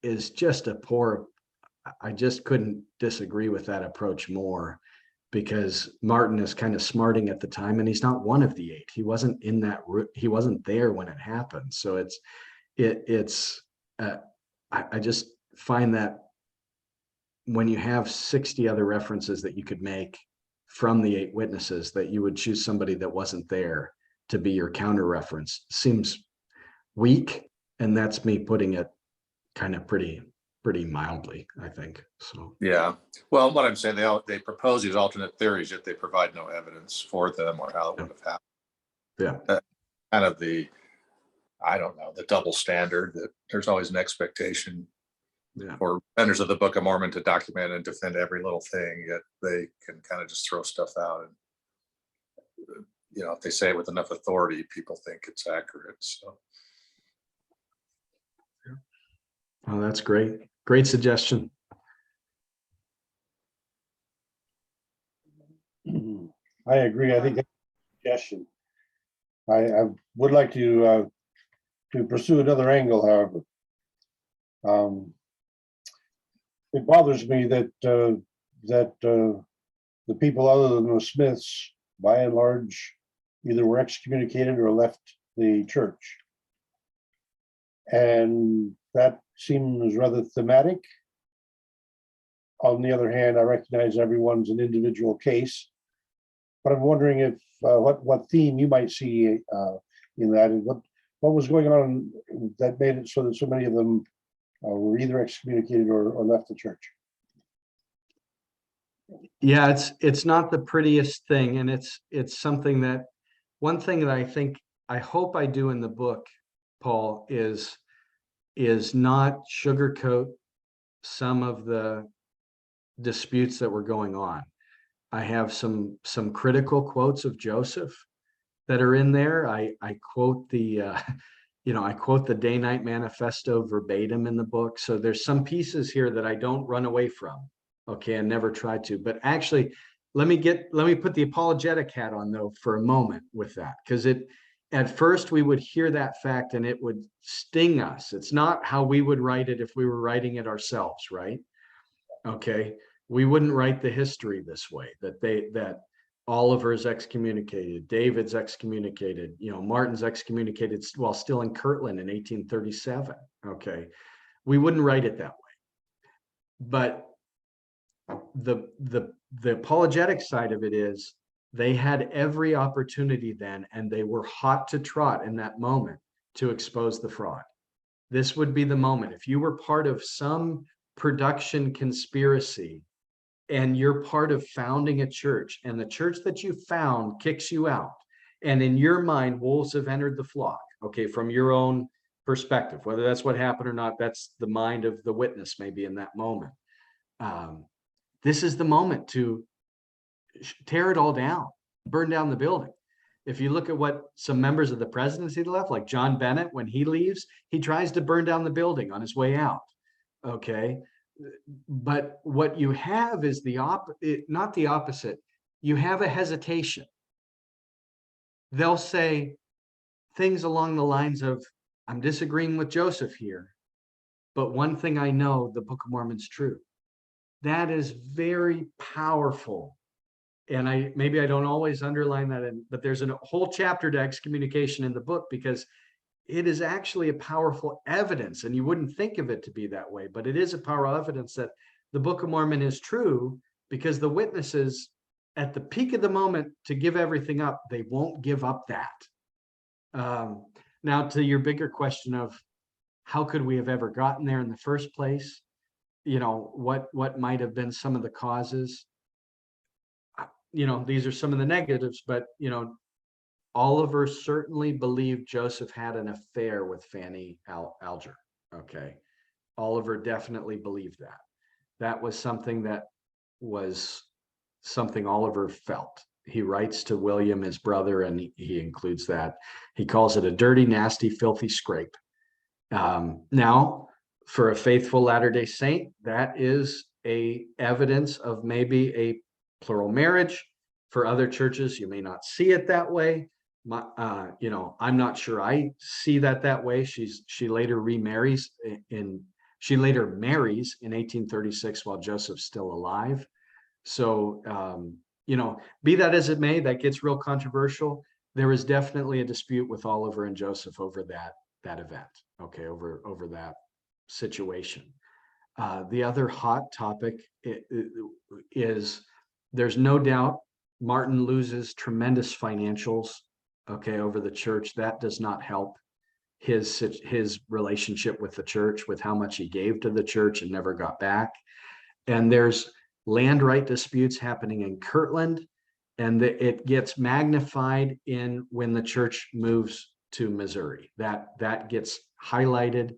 is just I just couldn't disagree with that approach more. because Martin is kind of smarting at the time, and he's not one of the 8. He wasn't in that he wasn't there when it happened. So I just find that when you have 60 other references that you could make from the 8 witnesses, that you would choose somebody that wasn't there to be your counter reference seems weak. And that's me putting it kind of pretty mildly, I think. So Yeah. Well, what I'm saying, they propose these alternate theories, yet they provide no evidence for them or how it would have happened. yeah, Kind of I don't know, the double standard that there's always an expectation yeah. for vendors of the Book of Mormon to document and defend every little thing, yet they can kind of just throw stuff out. And, if they say it with enough authority, people think it's accurate. So. Oh, that's great. Great suggestion. I agree. I think that's a suggestion. I would like to pursue another angle, however. It bothers me that the people other than the Smiths, by and large, either were excommunicated or left the church. And that seems rather thematic. On the other hand, I recognize everyone's an individual case, but I'm wondering if what theme you might see in that, and what was going on that made it so that so many of them were either excommunicated or left the church. Yeah, it's not the prettiest thing, and it's something that one thing that I hope I do in the book, Paul, is not sugarcoat some of the disputes that were going on. I have some critical quotes of Joseph that are in there. I quote the I quote the Day-Night Manifesto verbatim in the book. So there's some pieces here that I don't run away from. Okay, I never tried to, but actually, let me put the apologetic hat on though for a moment with that, because at first we would hear that fact and it would sting us. It's not how we would write it if we were writing it ourselves, right? Okay, we wouldn't write the history this way, that Oliver's excommunicated, David's excommunicated, Martin's excommunicated while still in Kirtland in 1837. Okay, we wouldn't write it that way. But the apologetic side of it is they had every opportunity then, and they were hot to trot in that moment to expose the fraud. This would be the moment. If you were part of some production conspiracy and you're part of founding a church, and the church that you found kicks you out, and in your mind, wolves have entered the flock, okay, from your own perspective, whether that's what happened or not, that's the mind of the witness maybe in that moment. This is the moment to tear it all down, burn down the building. If you look at what some members of the presidency left, like John Bennett, when he leaves, he tries to burn down the building on his way out. Okay. But what you have is not the opposite. You have a hesitation. They'll say things along the lines of, I'm disagreeing with Joseph here, but one thing I know, the Book of Mormon's true. That is very powerful. And maybe I don't always underline that, but there's a whole chapter to excommunication in the book, because it is actually a powerful evidence, and you wouldn't think of it to be that way, but it is a powerful evidence that the Book of Mormon is true, because the witnesses at the peak of the moment to give everything up, they won't give up that. Now to your bigger question of how could we have ever gotten there in the first place? What might have been some of the causes? These are some of the negatives, but Oliver certainly believed Joseph had an affair with Fanny Alger. Okay. Oliver definitely believed that. That was something Oliver felt. He writes to William, his brother, and he includes that. He calls it a dirty, nasty, filthy scrape. Now, for a faithful Latter-day Saint, that is a evidence of maybe a plural marriage. For other churches, you may not see it that way. I'm not sure I see that way. She later remarries she later marries in 1836 while Joseph's still alive. So be that as it may, that gets real controversial. There was definitely a dispute with Oliver and Joseph over that event, okay, over that situation. The other hot topic is there's no doubt Martin loses tremendous financials, okay, over the church. That does not help his relationship with the church, with how much he gave to the church and never got back. And there's land right disputes happening in Kirtland, and it gets magnified when the church moves to Missouri. That gets highlighted,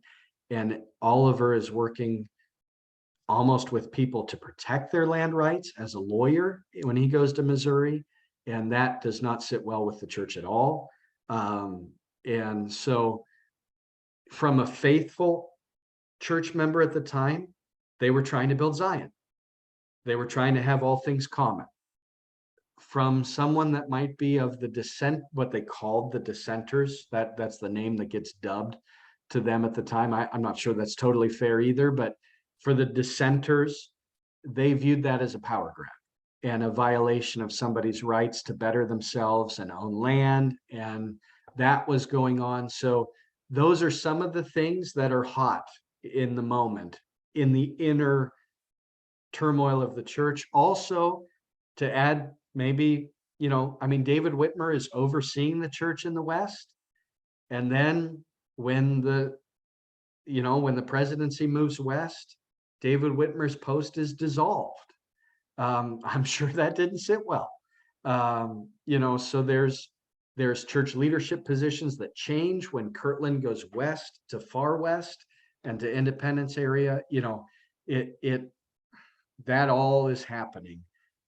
and Oliver is working almost with people to protect their land rights as a lawyer when he goes to Missouri, and that does not sit well with the church at all. And so from a faithful church member at the time, they were trying to build Zion. They were trying to have all things common. From someone that might be of the dissent, what they called the dissenters, that's the name that gets dubbed to them at the time. I'm not sure that's totally fair either, but for the dissenters, they viewed that as a power grab and a violation of somebody's rights to better themselves and own land. And that was going on. So those are some of the things that are hot in the moment, in the inner turmoil of the church. Also, to add, maybe, David Whitmer is overseeing the church in the West. And then when the presidency moves west, David Whitmer's post is dissolved. I'm sure that didn't sit well. So there's church leadership positions that change when Kirtland goes west to far west and to Independence area. That all is happening.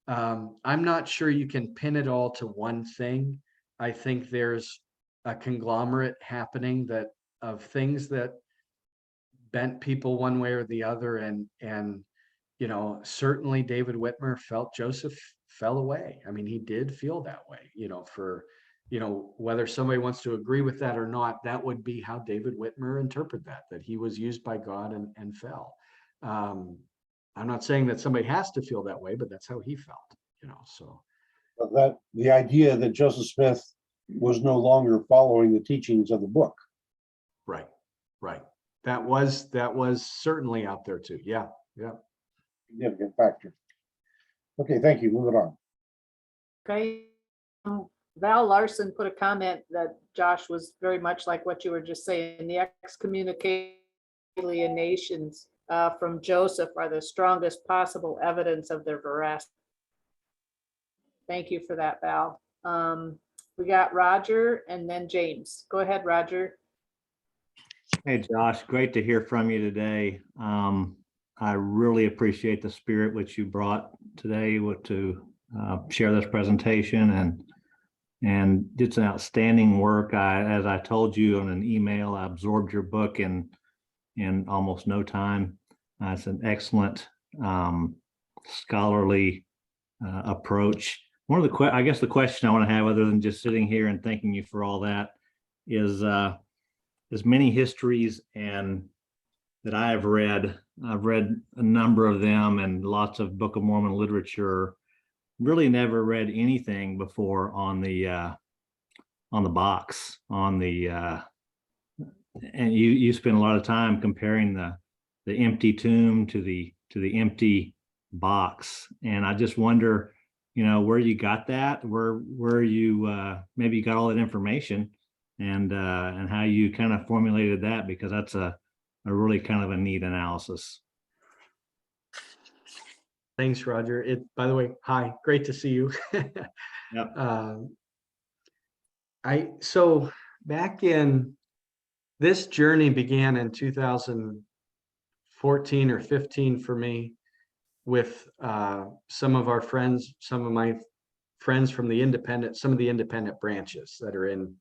I'm not sure you can pin it all to one thing. I think there's a conglomerate happening of things that bent people one way or the other, and certainly David Whitmer felt Joseph fell away. I mean, he did feel that way, whether somebody wants to agree with that or not, that would be how David Whitmer interpreted that he was used by God and fell. I'm not saying that somebody has to feel that way, but that's how he felt, so. That the idea that Joseph Smith was no longer following the teachings of the book. Right. That was certainly out there too. Yeah. Significant factor. Okay, thank you. Moving on. Okay. Val Larson put a comment that Josh was very much like what you were just saying. The excommunicated nations from Joseph are the strongest possible evidence of their veracity. Thank you for that, Val. We got Roger and then James. Go ahead, Roger. Hey, Josh, great to hear from you today. I really appreciate the spirit which you brought today to share this presentation, and did some outstanding work. As I told you on an email, I absorbed your book in almost no time. It's an excellent scholarly approach. One of I guess the question I want to have, other than just sitting here and thanking you for all that, is as many histories and that I've read a number of them and lots of Book of Mormon literature. Really never read anything before on the box, and you spend a lot of time comparing the empty tomb to the empty box, and I just wonder, where you got that, where you maybe you got all that information, and how you kind of formulated that, because that's a really kind of a neat analysis. Thanks, Roger. By the way, hi, great to see you. Yep. So back in, this journey began in 2014 or 15 for me, with some of my friends from some of the independent branches that are in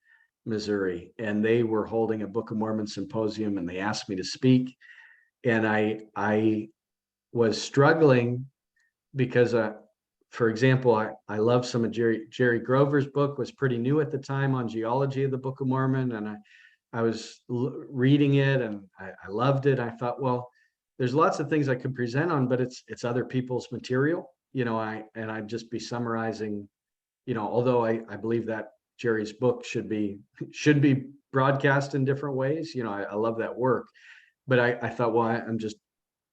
Missouri, and they were holding a Book of Mormon symposium, and they asked me to speak, and I was struggling because for example, I love some of Jerry Grover's book, was pretty new at the time, on geology of the Book of Mormon, and I was reading it, and I loved it. I thought, well, there's lots of things I could present on, but it's other people's material, I'd just be summarizing, although I believe that Jerry's book should be broadcast in different ways. I love that work, but I thought, well, I'm just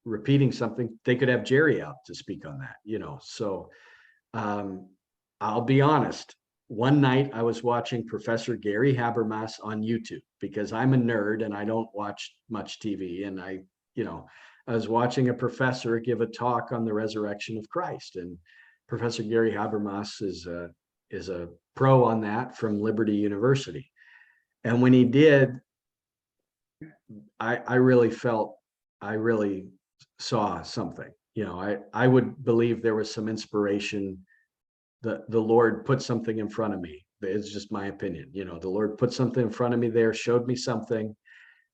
repeating something. They could have Jerry out to speak on that, So I'll be honest. One night I was watching Professor Gary Habermas on YouTube because I'm a nerd and I don't watch much TV. And I was watching a professor give a talk on the resurrection of Christ. And Professor Gary Habermas is a pro on that from Liberty University. And when he did, I really felt, I really saw something. I would believe there was some inspiration. The Lord put something in front of me. It's just my opinion. The Lord put something in front of me there, showed me something,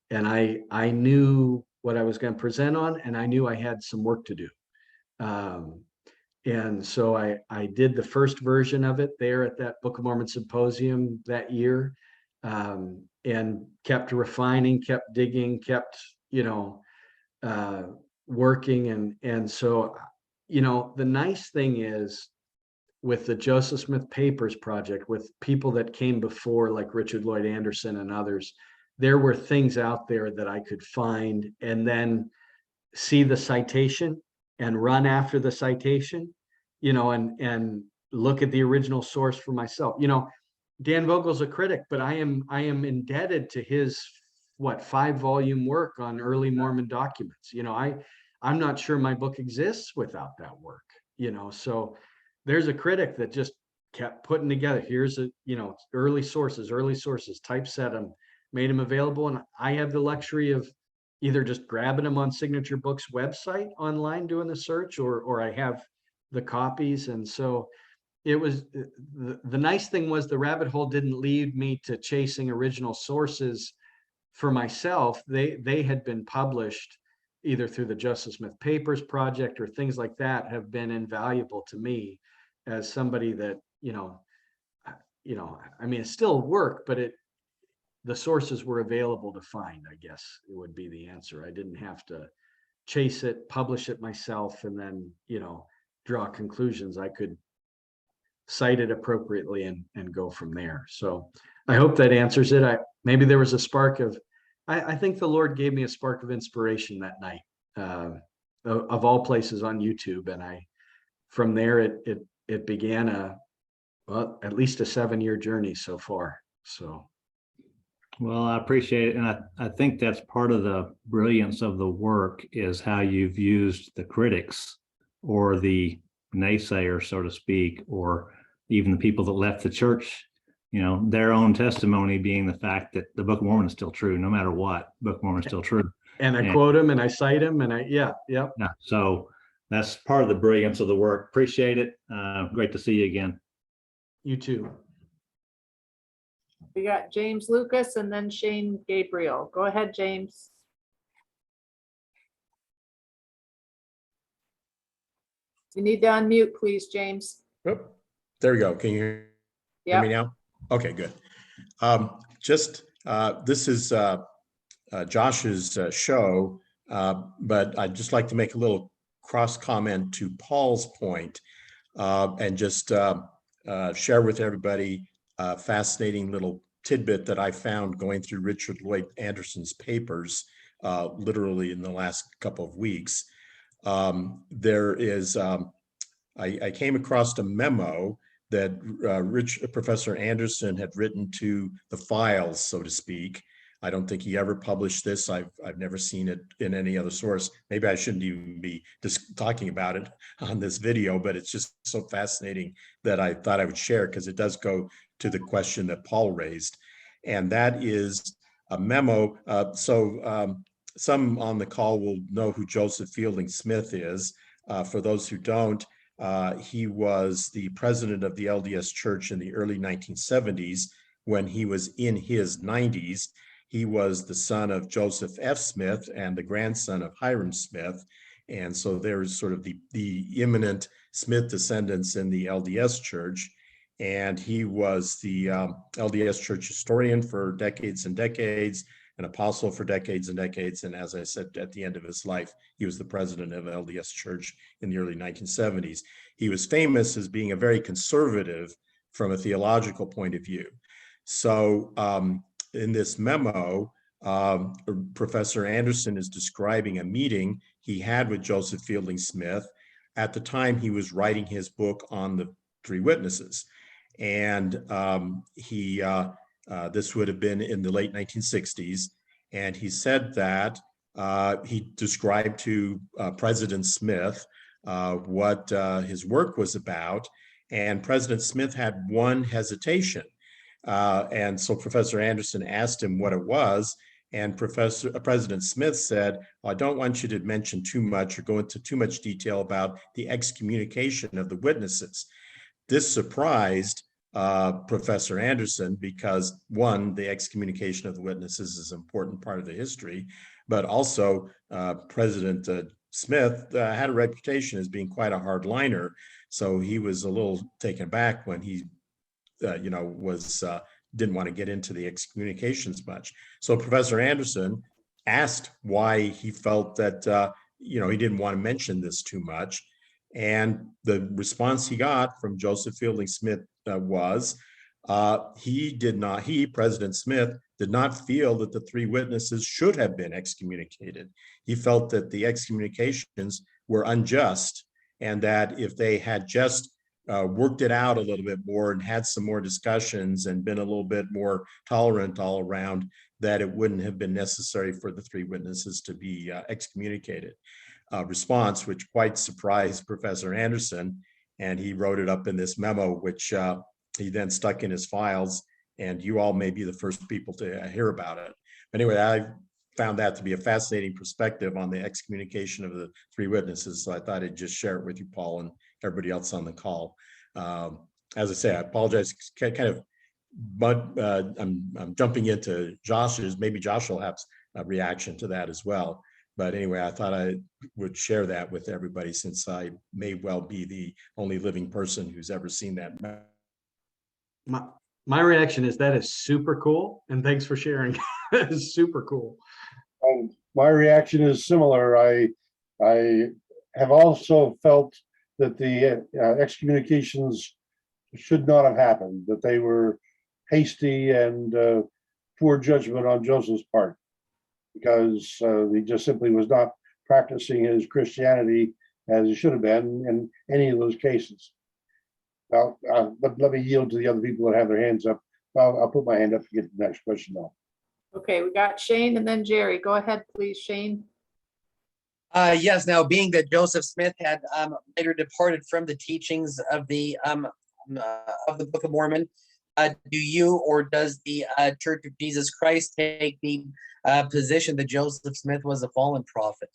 and I knew what I was going to present on, and I knew I had some work to do. And so I did the first version of it there at that Book of Mormon symposium that year, and kept refining, kept digging, kept working, and so the nice thing is, with the Joseph Smith Papers Project, with people that came before, like Richard Lloyd Anderson and others, there were things out there that I could find and then see the citation and run after the citation, and look at the original source for myself. Dan Vogel's a critic, but I am indebted to his 5-volume work on early Mormon documents. I'm not sure my book exists without that work. So there's a critic that just kept putting together, here's early sources, typeset them, made them available. And I have the luxury of either just grabbing them on Signature Books website online, doing the search, or I have the copies. And so it was, the nice thing was the rabbit hole didn't lead me to chasing original sources for myself. They had been published either through the Joseph Smith Papers Project or things like that, have been invaluable to me as somebody that, it's still work, but the sources were available to find, I guess it would be the answer. I didn't have to chase it, publish it myself, and then, draw conclusions. I could cite it appropriately and go from there. So I hope that answers it. Maybe there was a spark of, I think the Lord gave me a spark of inspiration that night, of all places on YouTube. And from there, it began at least a 7-year journey so far. So. Well, I appreciate it. And I think that's part of the brilliance of the work, is how you've used the critics or the naysayers, so to speak, or even the people that left the church, their own testimony being the fact that the Book of Mormon is still true, no matter what. Book of Mormon is still true. And I quote them and I cite them and Yeah. So that's part of the brilliance of the work. Appreciate it. Great to see you again. You too. We got James Lucas and then Shane Gabriel. Go ahead, James. You need to unmute, please, James. Oh, there we go. Can you hear me now? Okay, good. This is Josh's show, but I'd just like to make a little cross comment to Paul's point, and just share with everybody a fascinating little tidbit that I found going through Richard Lloyd Anderson's papers, literally in the last couple of weeks. There is, I came across a memo that Professor Anderson had written to the files, so to speak. I don't think he ever published this. I've never seen it in any other source. Maybe I shouldn't even be just talking about it on this video, but it's just so fascinating that I thought I would share, because it does go to the question that Paul raised. And that is a memo. Some on the call will know who Joseph Fielding Smith is. For those who don't, he was the president of the LDS Church in the early 1970s. When he was in his 90s, he was the son of Joseph F. Smith and the grandson of Hiram Smith. And so there's sort of the imminent Smith descendants in the LDS Church. And he was the LDS Church historian for decades and decades, an apostle for decades and decades. And as I said, at the end of his life, he was the president of LDS Church in the early 1970s. He was famous as being a very conservative from a theological point of view. So in this memo, Professor Anderson is describing a meeting he had with Joseph Fielding Smith at the time he was writing his book on the three witnesses. And this would have been in the late 1960s. And he said that he described to President Smith what his work was about. And President Smith had one hesitation. And so Professor Anderson asked him what it was. And President Smith said, I don't want you to mention too much or go into too much detail about the excommunication of the witnesses. This surprised Professor Anderson because, one, the excommunication of the witnesses is an important part of the history, but also President Smith had a reputation as being quite a hardliner. So he was a little taken aback when he, didn't want to get into the excommunications much. So Professor Anderson asked why he felt that, he didn't want to mention this too much. And the response he got from Joseph Fielding Smith was, President Smith, did not feel that the three witnesses should have been excommunicated. He felt that the excommunications were unjust and that if they had just worked it out a little bit more and had some more discussions and been a little bit more tolerant all around, that it wouldn't have been necessary for the three witnesses to be excommunicated. Response, which quite surprised Professor Anderson, and he wrote it up in this memo, which he then stuck in his files, and you all may be the first people to hear about it. Anyway, I found that to be a fascinating perspective on the excommunication of the three witnesses, so I thought I'd just share it with you, Paul, and everybody else on the call. As I say, I apologize, but I'm jumping into Josh's. Maybe Josh will have a reaction to that as well. But anyway, I thought I would share that with everybody since I may well be the only living person who's ever seen that. My reaction is that is super cool. And thanks for sharing. That is super cool. My reaction is similar. I have also felt that the excommunications should not have happened, that they were hasty and poor judgment on Joseph's part, because he just simply was not practicing his Christianity as he should have been in any of those cases. Now, let me yield to the other people that have their hands up. I'll put my hand up to get to the next question now. Okay, we got Shane and then Jerry. Go ahead, please, Shane. Yes, now being that Joseph Smith had later departed from the teachings of the Book of Mormon, do you or does the Church of Jesus Christ take the position that Joseph Smith was a fallen prophet?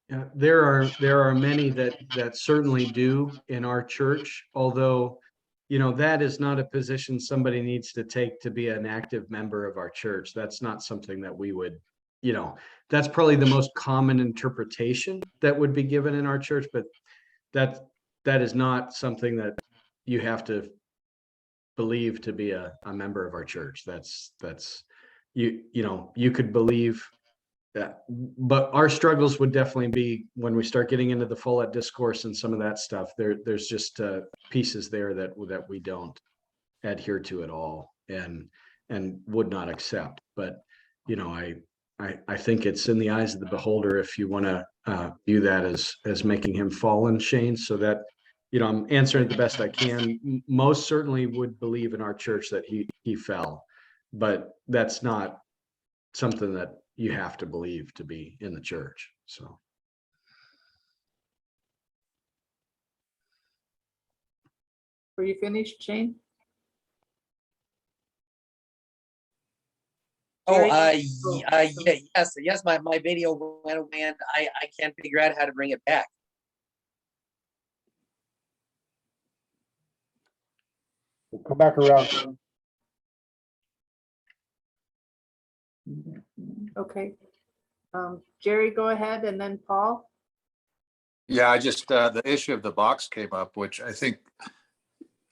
Yeah, there are many that certainly do in our church, although that is not a position somebody needs to take to be an active member of our church. That's not something that we would, that's probably the most common interpretation that would be given in our church, but that is not something that you have to believe to be a member of our church. That's you could believe that, but our struggles would definitely be when we start getting into the Follett discourse and some of that stuff. There's just pieces there that we don't adhere to at all and would not accept. But I think it's in the eyes of the beholder if you want to view that as making him fallen, Shane. So that I'm answering it the best I can. Most certainly would believe in our church that he fell, but that's not something that you have to believe to be in the church. So. Were you finished, Shane? Oh, Jerry? yes, my video went away and I can't figure out how to bring it back. We'll come back around. Okay. Jerry, go ahead, and then Paul. Yeah, I just, the issue of the box came up, which I think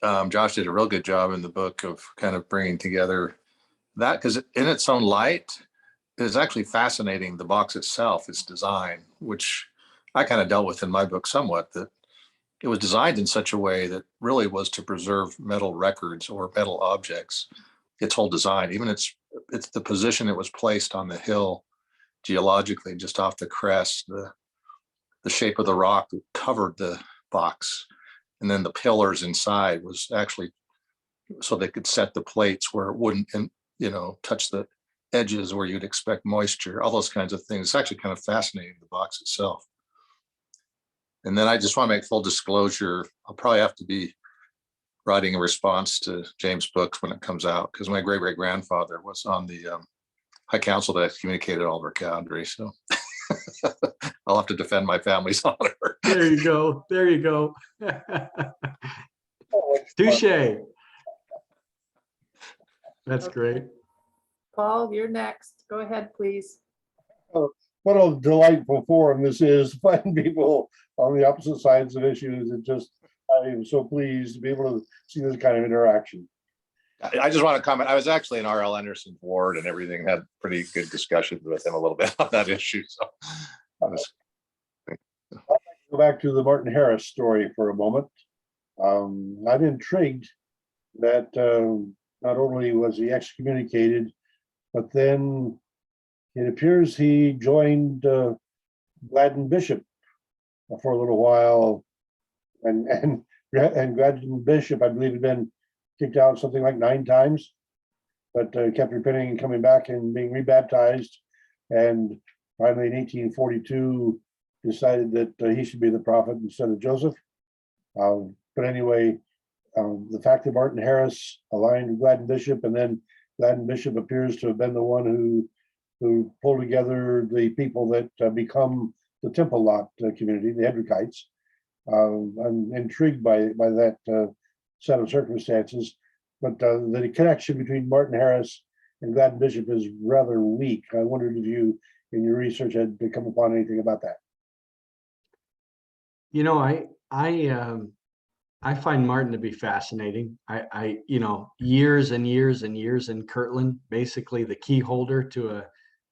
Josh did a real good job in the book of kind of bringing together that, because in its own light, it is actually fascinating, the box itself, its design, which I kind of dealt with in my book somewhat, that it was designed in such a way that really was to preserve metal records or metal objects. Its whole design, even it's the position it was placed on the hill geologically, just off the crest, the shape of the rock that covered the box, and then the pillars inside was actually so they could set the plates where it wouldn't, touch the edges where you'd expect moisture, all those kinds of things. It's actually kind of fascinating, the box itself. And then I just want to make full disclosure, I'll probably have to be writing a response to James' books when it comes out, because my great-great-grandfather was on the High Council that excommunicated Oliver Cowdery. So I'll have to defend my family's honor. There you go. There you go. Touche. That's great. Paul, you're next. Go ahead, please. What a delightful forum this is, finding people on the opposite sides of issues. I am so pleased to be able to see this kind of interaction. I just want to comment. I was actually in R.L. Anderson's ward and everything, had pretty good discussions with him a little bit on that issue. So Go back to the Martin Harris story for a moment. I'm intrigued that not only was he excommunicated, but then it appears he joined Gladden Bishop for a little while, and Gladden Bishop, I believe, had been kicked out something like 9 times, but kept repenting and coming back and being rebaptized, and finally in 1842 decided that he should be the prophet instead of Joseph. But anyway, the fact that Martin Harris aligned with Gladden Bishop, and then Gladden Bishop appears to have been the one who pulled together the people that become the Temple Lot community, the Hedrickites. I'm intrigued by that set of circumstances, but the connection between Martin Harris and Gladden Bishop is rather weak. I wondered if you, in your research, had come upon anything about that. I find Martin to be fascinating. Years and years and years in Kirtland, basically the key holder to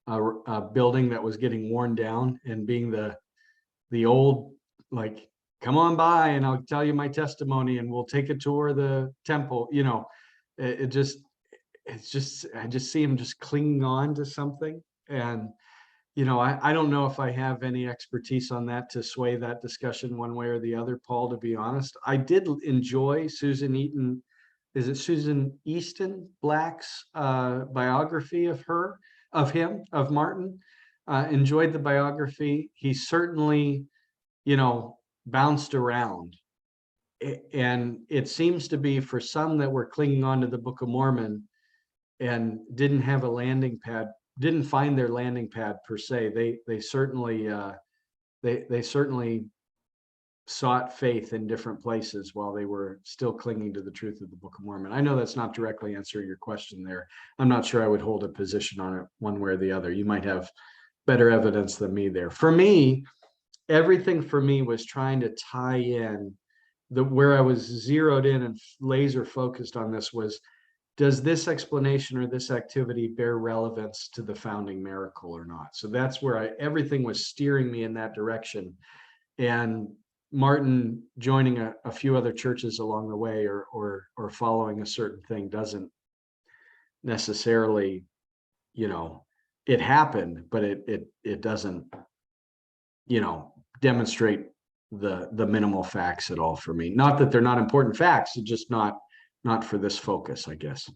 a building that was getting worn down, and being the old, like, come on by and I'll tell you my testimony and we'll take a tour of the temple. I just see him just clinging on to something. And I don't know if I have any expertise on that to sway that discussion one way or the other, Paul, to be honest. I did enjoy Susan Easton Black's biography of Martin. Enjoyed the biography. He certainly, bounced around. And it seems to be, for some that were clinging on to the Book of Mormon and didn't have a landing pad, didn't find their landing pad per se. They certainly sought faith in different places while they were still clinging to the truth of the Book of Mormon. I know that's not directly answering your question there. I'm not sure I would hold a position on it one way or the other. You might have better evidence than me there. For me, everything for me was trying to tie in where I was zeroed in and laser focused on this was, does this explanation or this activity bear relevance to the founding miracle or not? So that's where everything was steering me in that direction. And Martin joining a few other churches along the way or following a certain thing doesn't necessarily, it happened, but it doesn't, demonstrate the minimal facts at all for me. Not that they're not important facts, it's just not for this focus, I guess.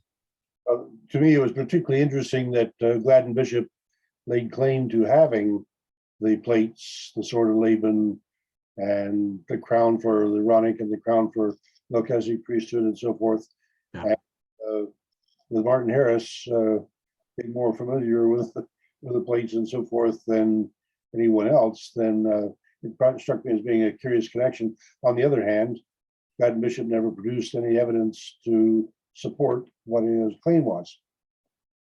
To me, it was particularly interesting that Gladden Bishop laid claim to having the plates, the sword of Laban, and the crown for the Aaronic and the crown for Melchizedek priesthood and so forth. Yeah. And with Martin Harris being more familiar with the plates and so forth than anyone else, then it struck me as being a curious connection. On the other hand, Gladden Bishop never produced any evidence to support what his claim was.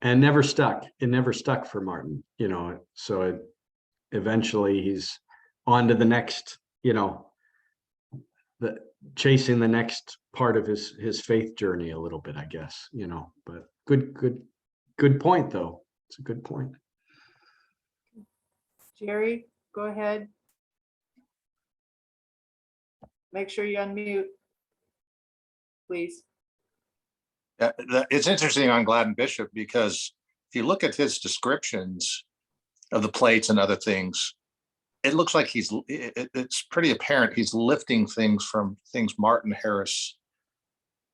And never stuck. It never stuck for Martin, so eventually he's on to the next, chasing the next part of his faith journey a little bit, I guess, but good Good point, though. It's a good point. Jerry, go ahead. Make sure you unmute. Please. It's interesting on Gladden Bishop because if you look at his descriptions of the plates and other things, it looks like it's pretty apparent he's lifting things from things Martin Harris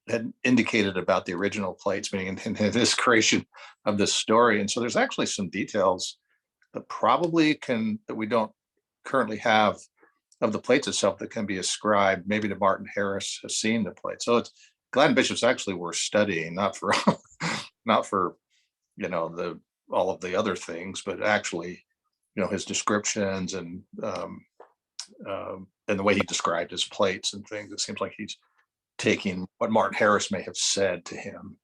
had indicated about the original plates, meaning in his creation of this story. And so there's actually some details that probably that we don't currently have of the plates itself that can be ascribed maybe to Martin Harris has seen the plate. So it's Gladden Bishop's actually worth studying, not for not for all of the other things, but actually his descriptions and the way he described his plates and things. It seems like he's taking what Martin Harris may have said to him.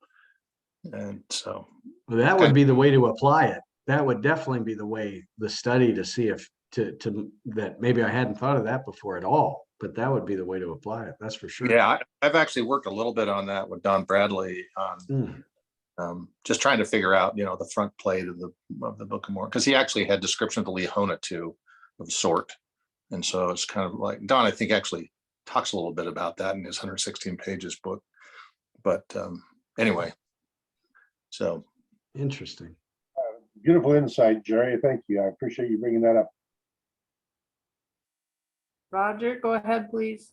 And so Well, that would be the way to apply it. That would definitely be the way, the study to see if that maybe I hadn't thought of that before at all, but that would be the way to apply it. That's for sure. yeah, I've actually worked a little bit on that with Don Bradley on just trying to figure out, the front plate of the Book of Mormon, because he actually had description of the Liahona too, of a sort. And so it's kind of like Don, I think, actually talks a little bit about that in his 116 pages book. But anyway, so. Interesting. Beautiful insight, Jerry. Thank you. I appreciate you bringing that up. Roger, go ahead, please.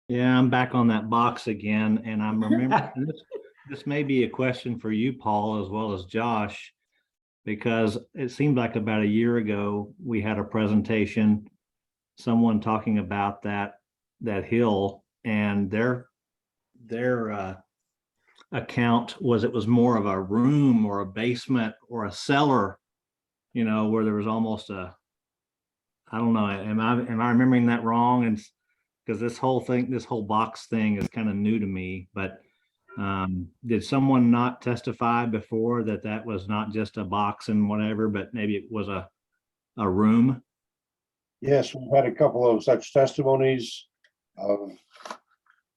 Yeah, I'm back on that box again, and I'm remembering this may be a question for you, Paul, as well as Josh, because it seemed like about a year ago we had a presentation, someone talking about that hill, and their account was it was more of a room or a basement or a cellar, where there was almost I don't know, am I remembering that wrong? And because this whole box thing is kind of new to me, but did someone not testify before that was not just a box and whatever, but maybe it was a room? Yes, we've had a couple of such testimonies of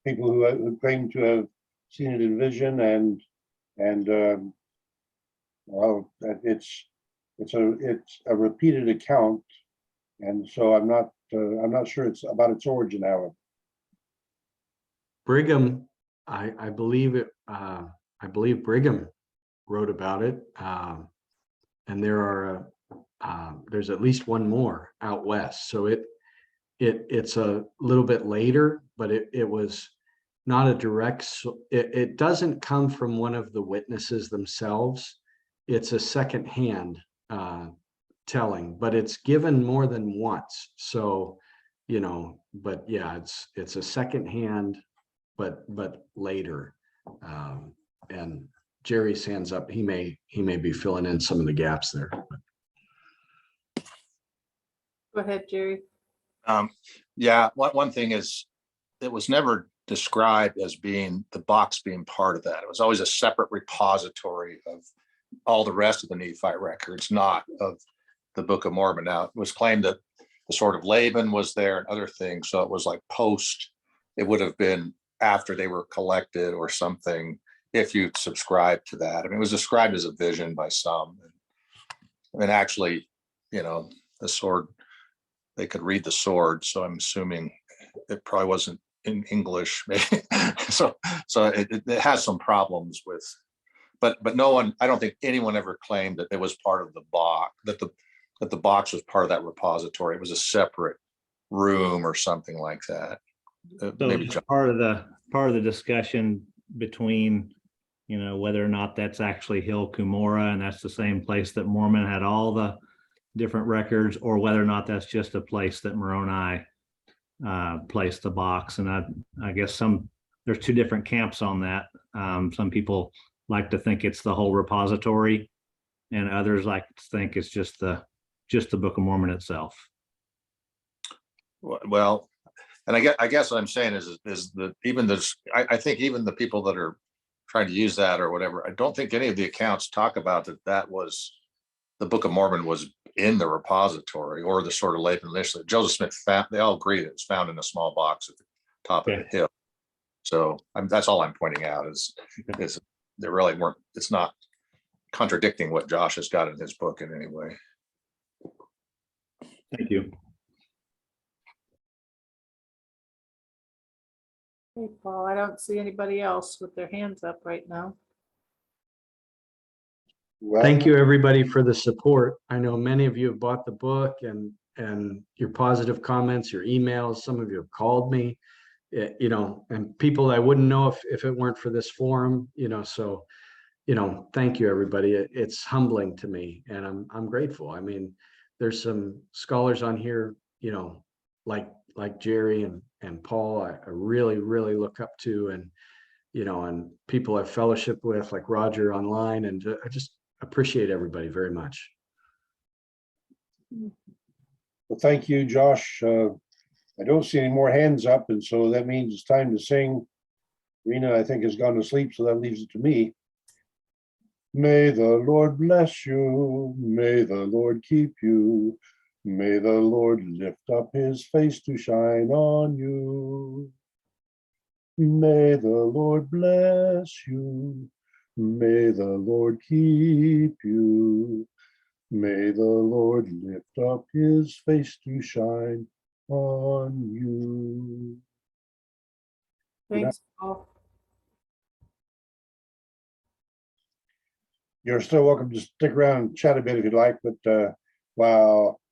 people who claim to have seen it in vision, and well, it's a repeated account, and so I'm not sure it's about its origin, however. Brigham, I believe it. I believe Brigham wrote about it, and there's at least one more out west. So it's a little bit later, but it was not a direct. It doesn't come from one of the witnesses themselves. It's a secondhand telling, but it's given more than once. So, but yeah, it's a secondhand, but later. And Jerry's hands up. He may be filling in some of the gaps there. Go ahead, Jerry. Yeah, one thing is it was never described as being the box being part of that. It was always a separate repository of all the rest of the Nephite records, not of the Book of Mormon. Now, it was claimed that the sword of Laban was there and other things. So it was like it would have been after they were collected or something, if you subscribe to that. I mean, it was described as a vision by some. And actually, the sword, they could read the sword. So I'm assuming it probably wasn't in English. Maybe. so it has some problems with, but no one, I don't think anyone ever claimed that it was part of the box, that the box was part of that repository. It was a separate room or something like that. So Maybe it's part of the discussion between, whether or not that's actually Hill Cumorah, and that's the same place that Mormon had all the different records, or whether or not that's just a place that Moroni placed the box. And I guess there's two different camps on that. Some people like to think it's the whole repository, and others like to think it's just the Book of Mormon itself. Well, and I guess what I'm saying is that I think even the people that are trying to use that or whatever, I don't think any of the accounts talk about that was the Book of Mormon was in the repository or the sort of Laban initially. Joseph Smith found, they all agree that it's found in a small box at the top of the hill. So that's all I'm pointing out is there really weren't, it's not contradicting what Josh has got in his book in any way. Thank you. Hey, Paul, I don't see anybody else with their hands up right now. Well, Thank you, everybody, for the support. I know many of you have bought the book and your positive comments, your emails, some of you have called me, you know, and people I wouldn't know if it weren't for this forum, you know, so, you know, thank you, everybody. It's humbling to me and I'm grateful. I mean, there's some scholars on here, you know, like Jerry and Paul, I really, really look up to, and, you know, and people I've fellowship with like Roger online, and I just appreciate everybody very much. well, thank you, Josh. I don't see any more hands up, and so that means it's time to sing. Rena, I think, has gone to sleep, so that leaves it to me. May the Lord bless you. May the Lord keep you. May the Lord lift up his face to shine on you. May the Lord bless you. May the Lord keep you. May the Lord lift up his face to shine on you. Thanks, Paul. You're still welcome to stick around and chat a bit if you'd like, but while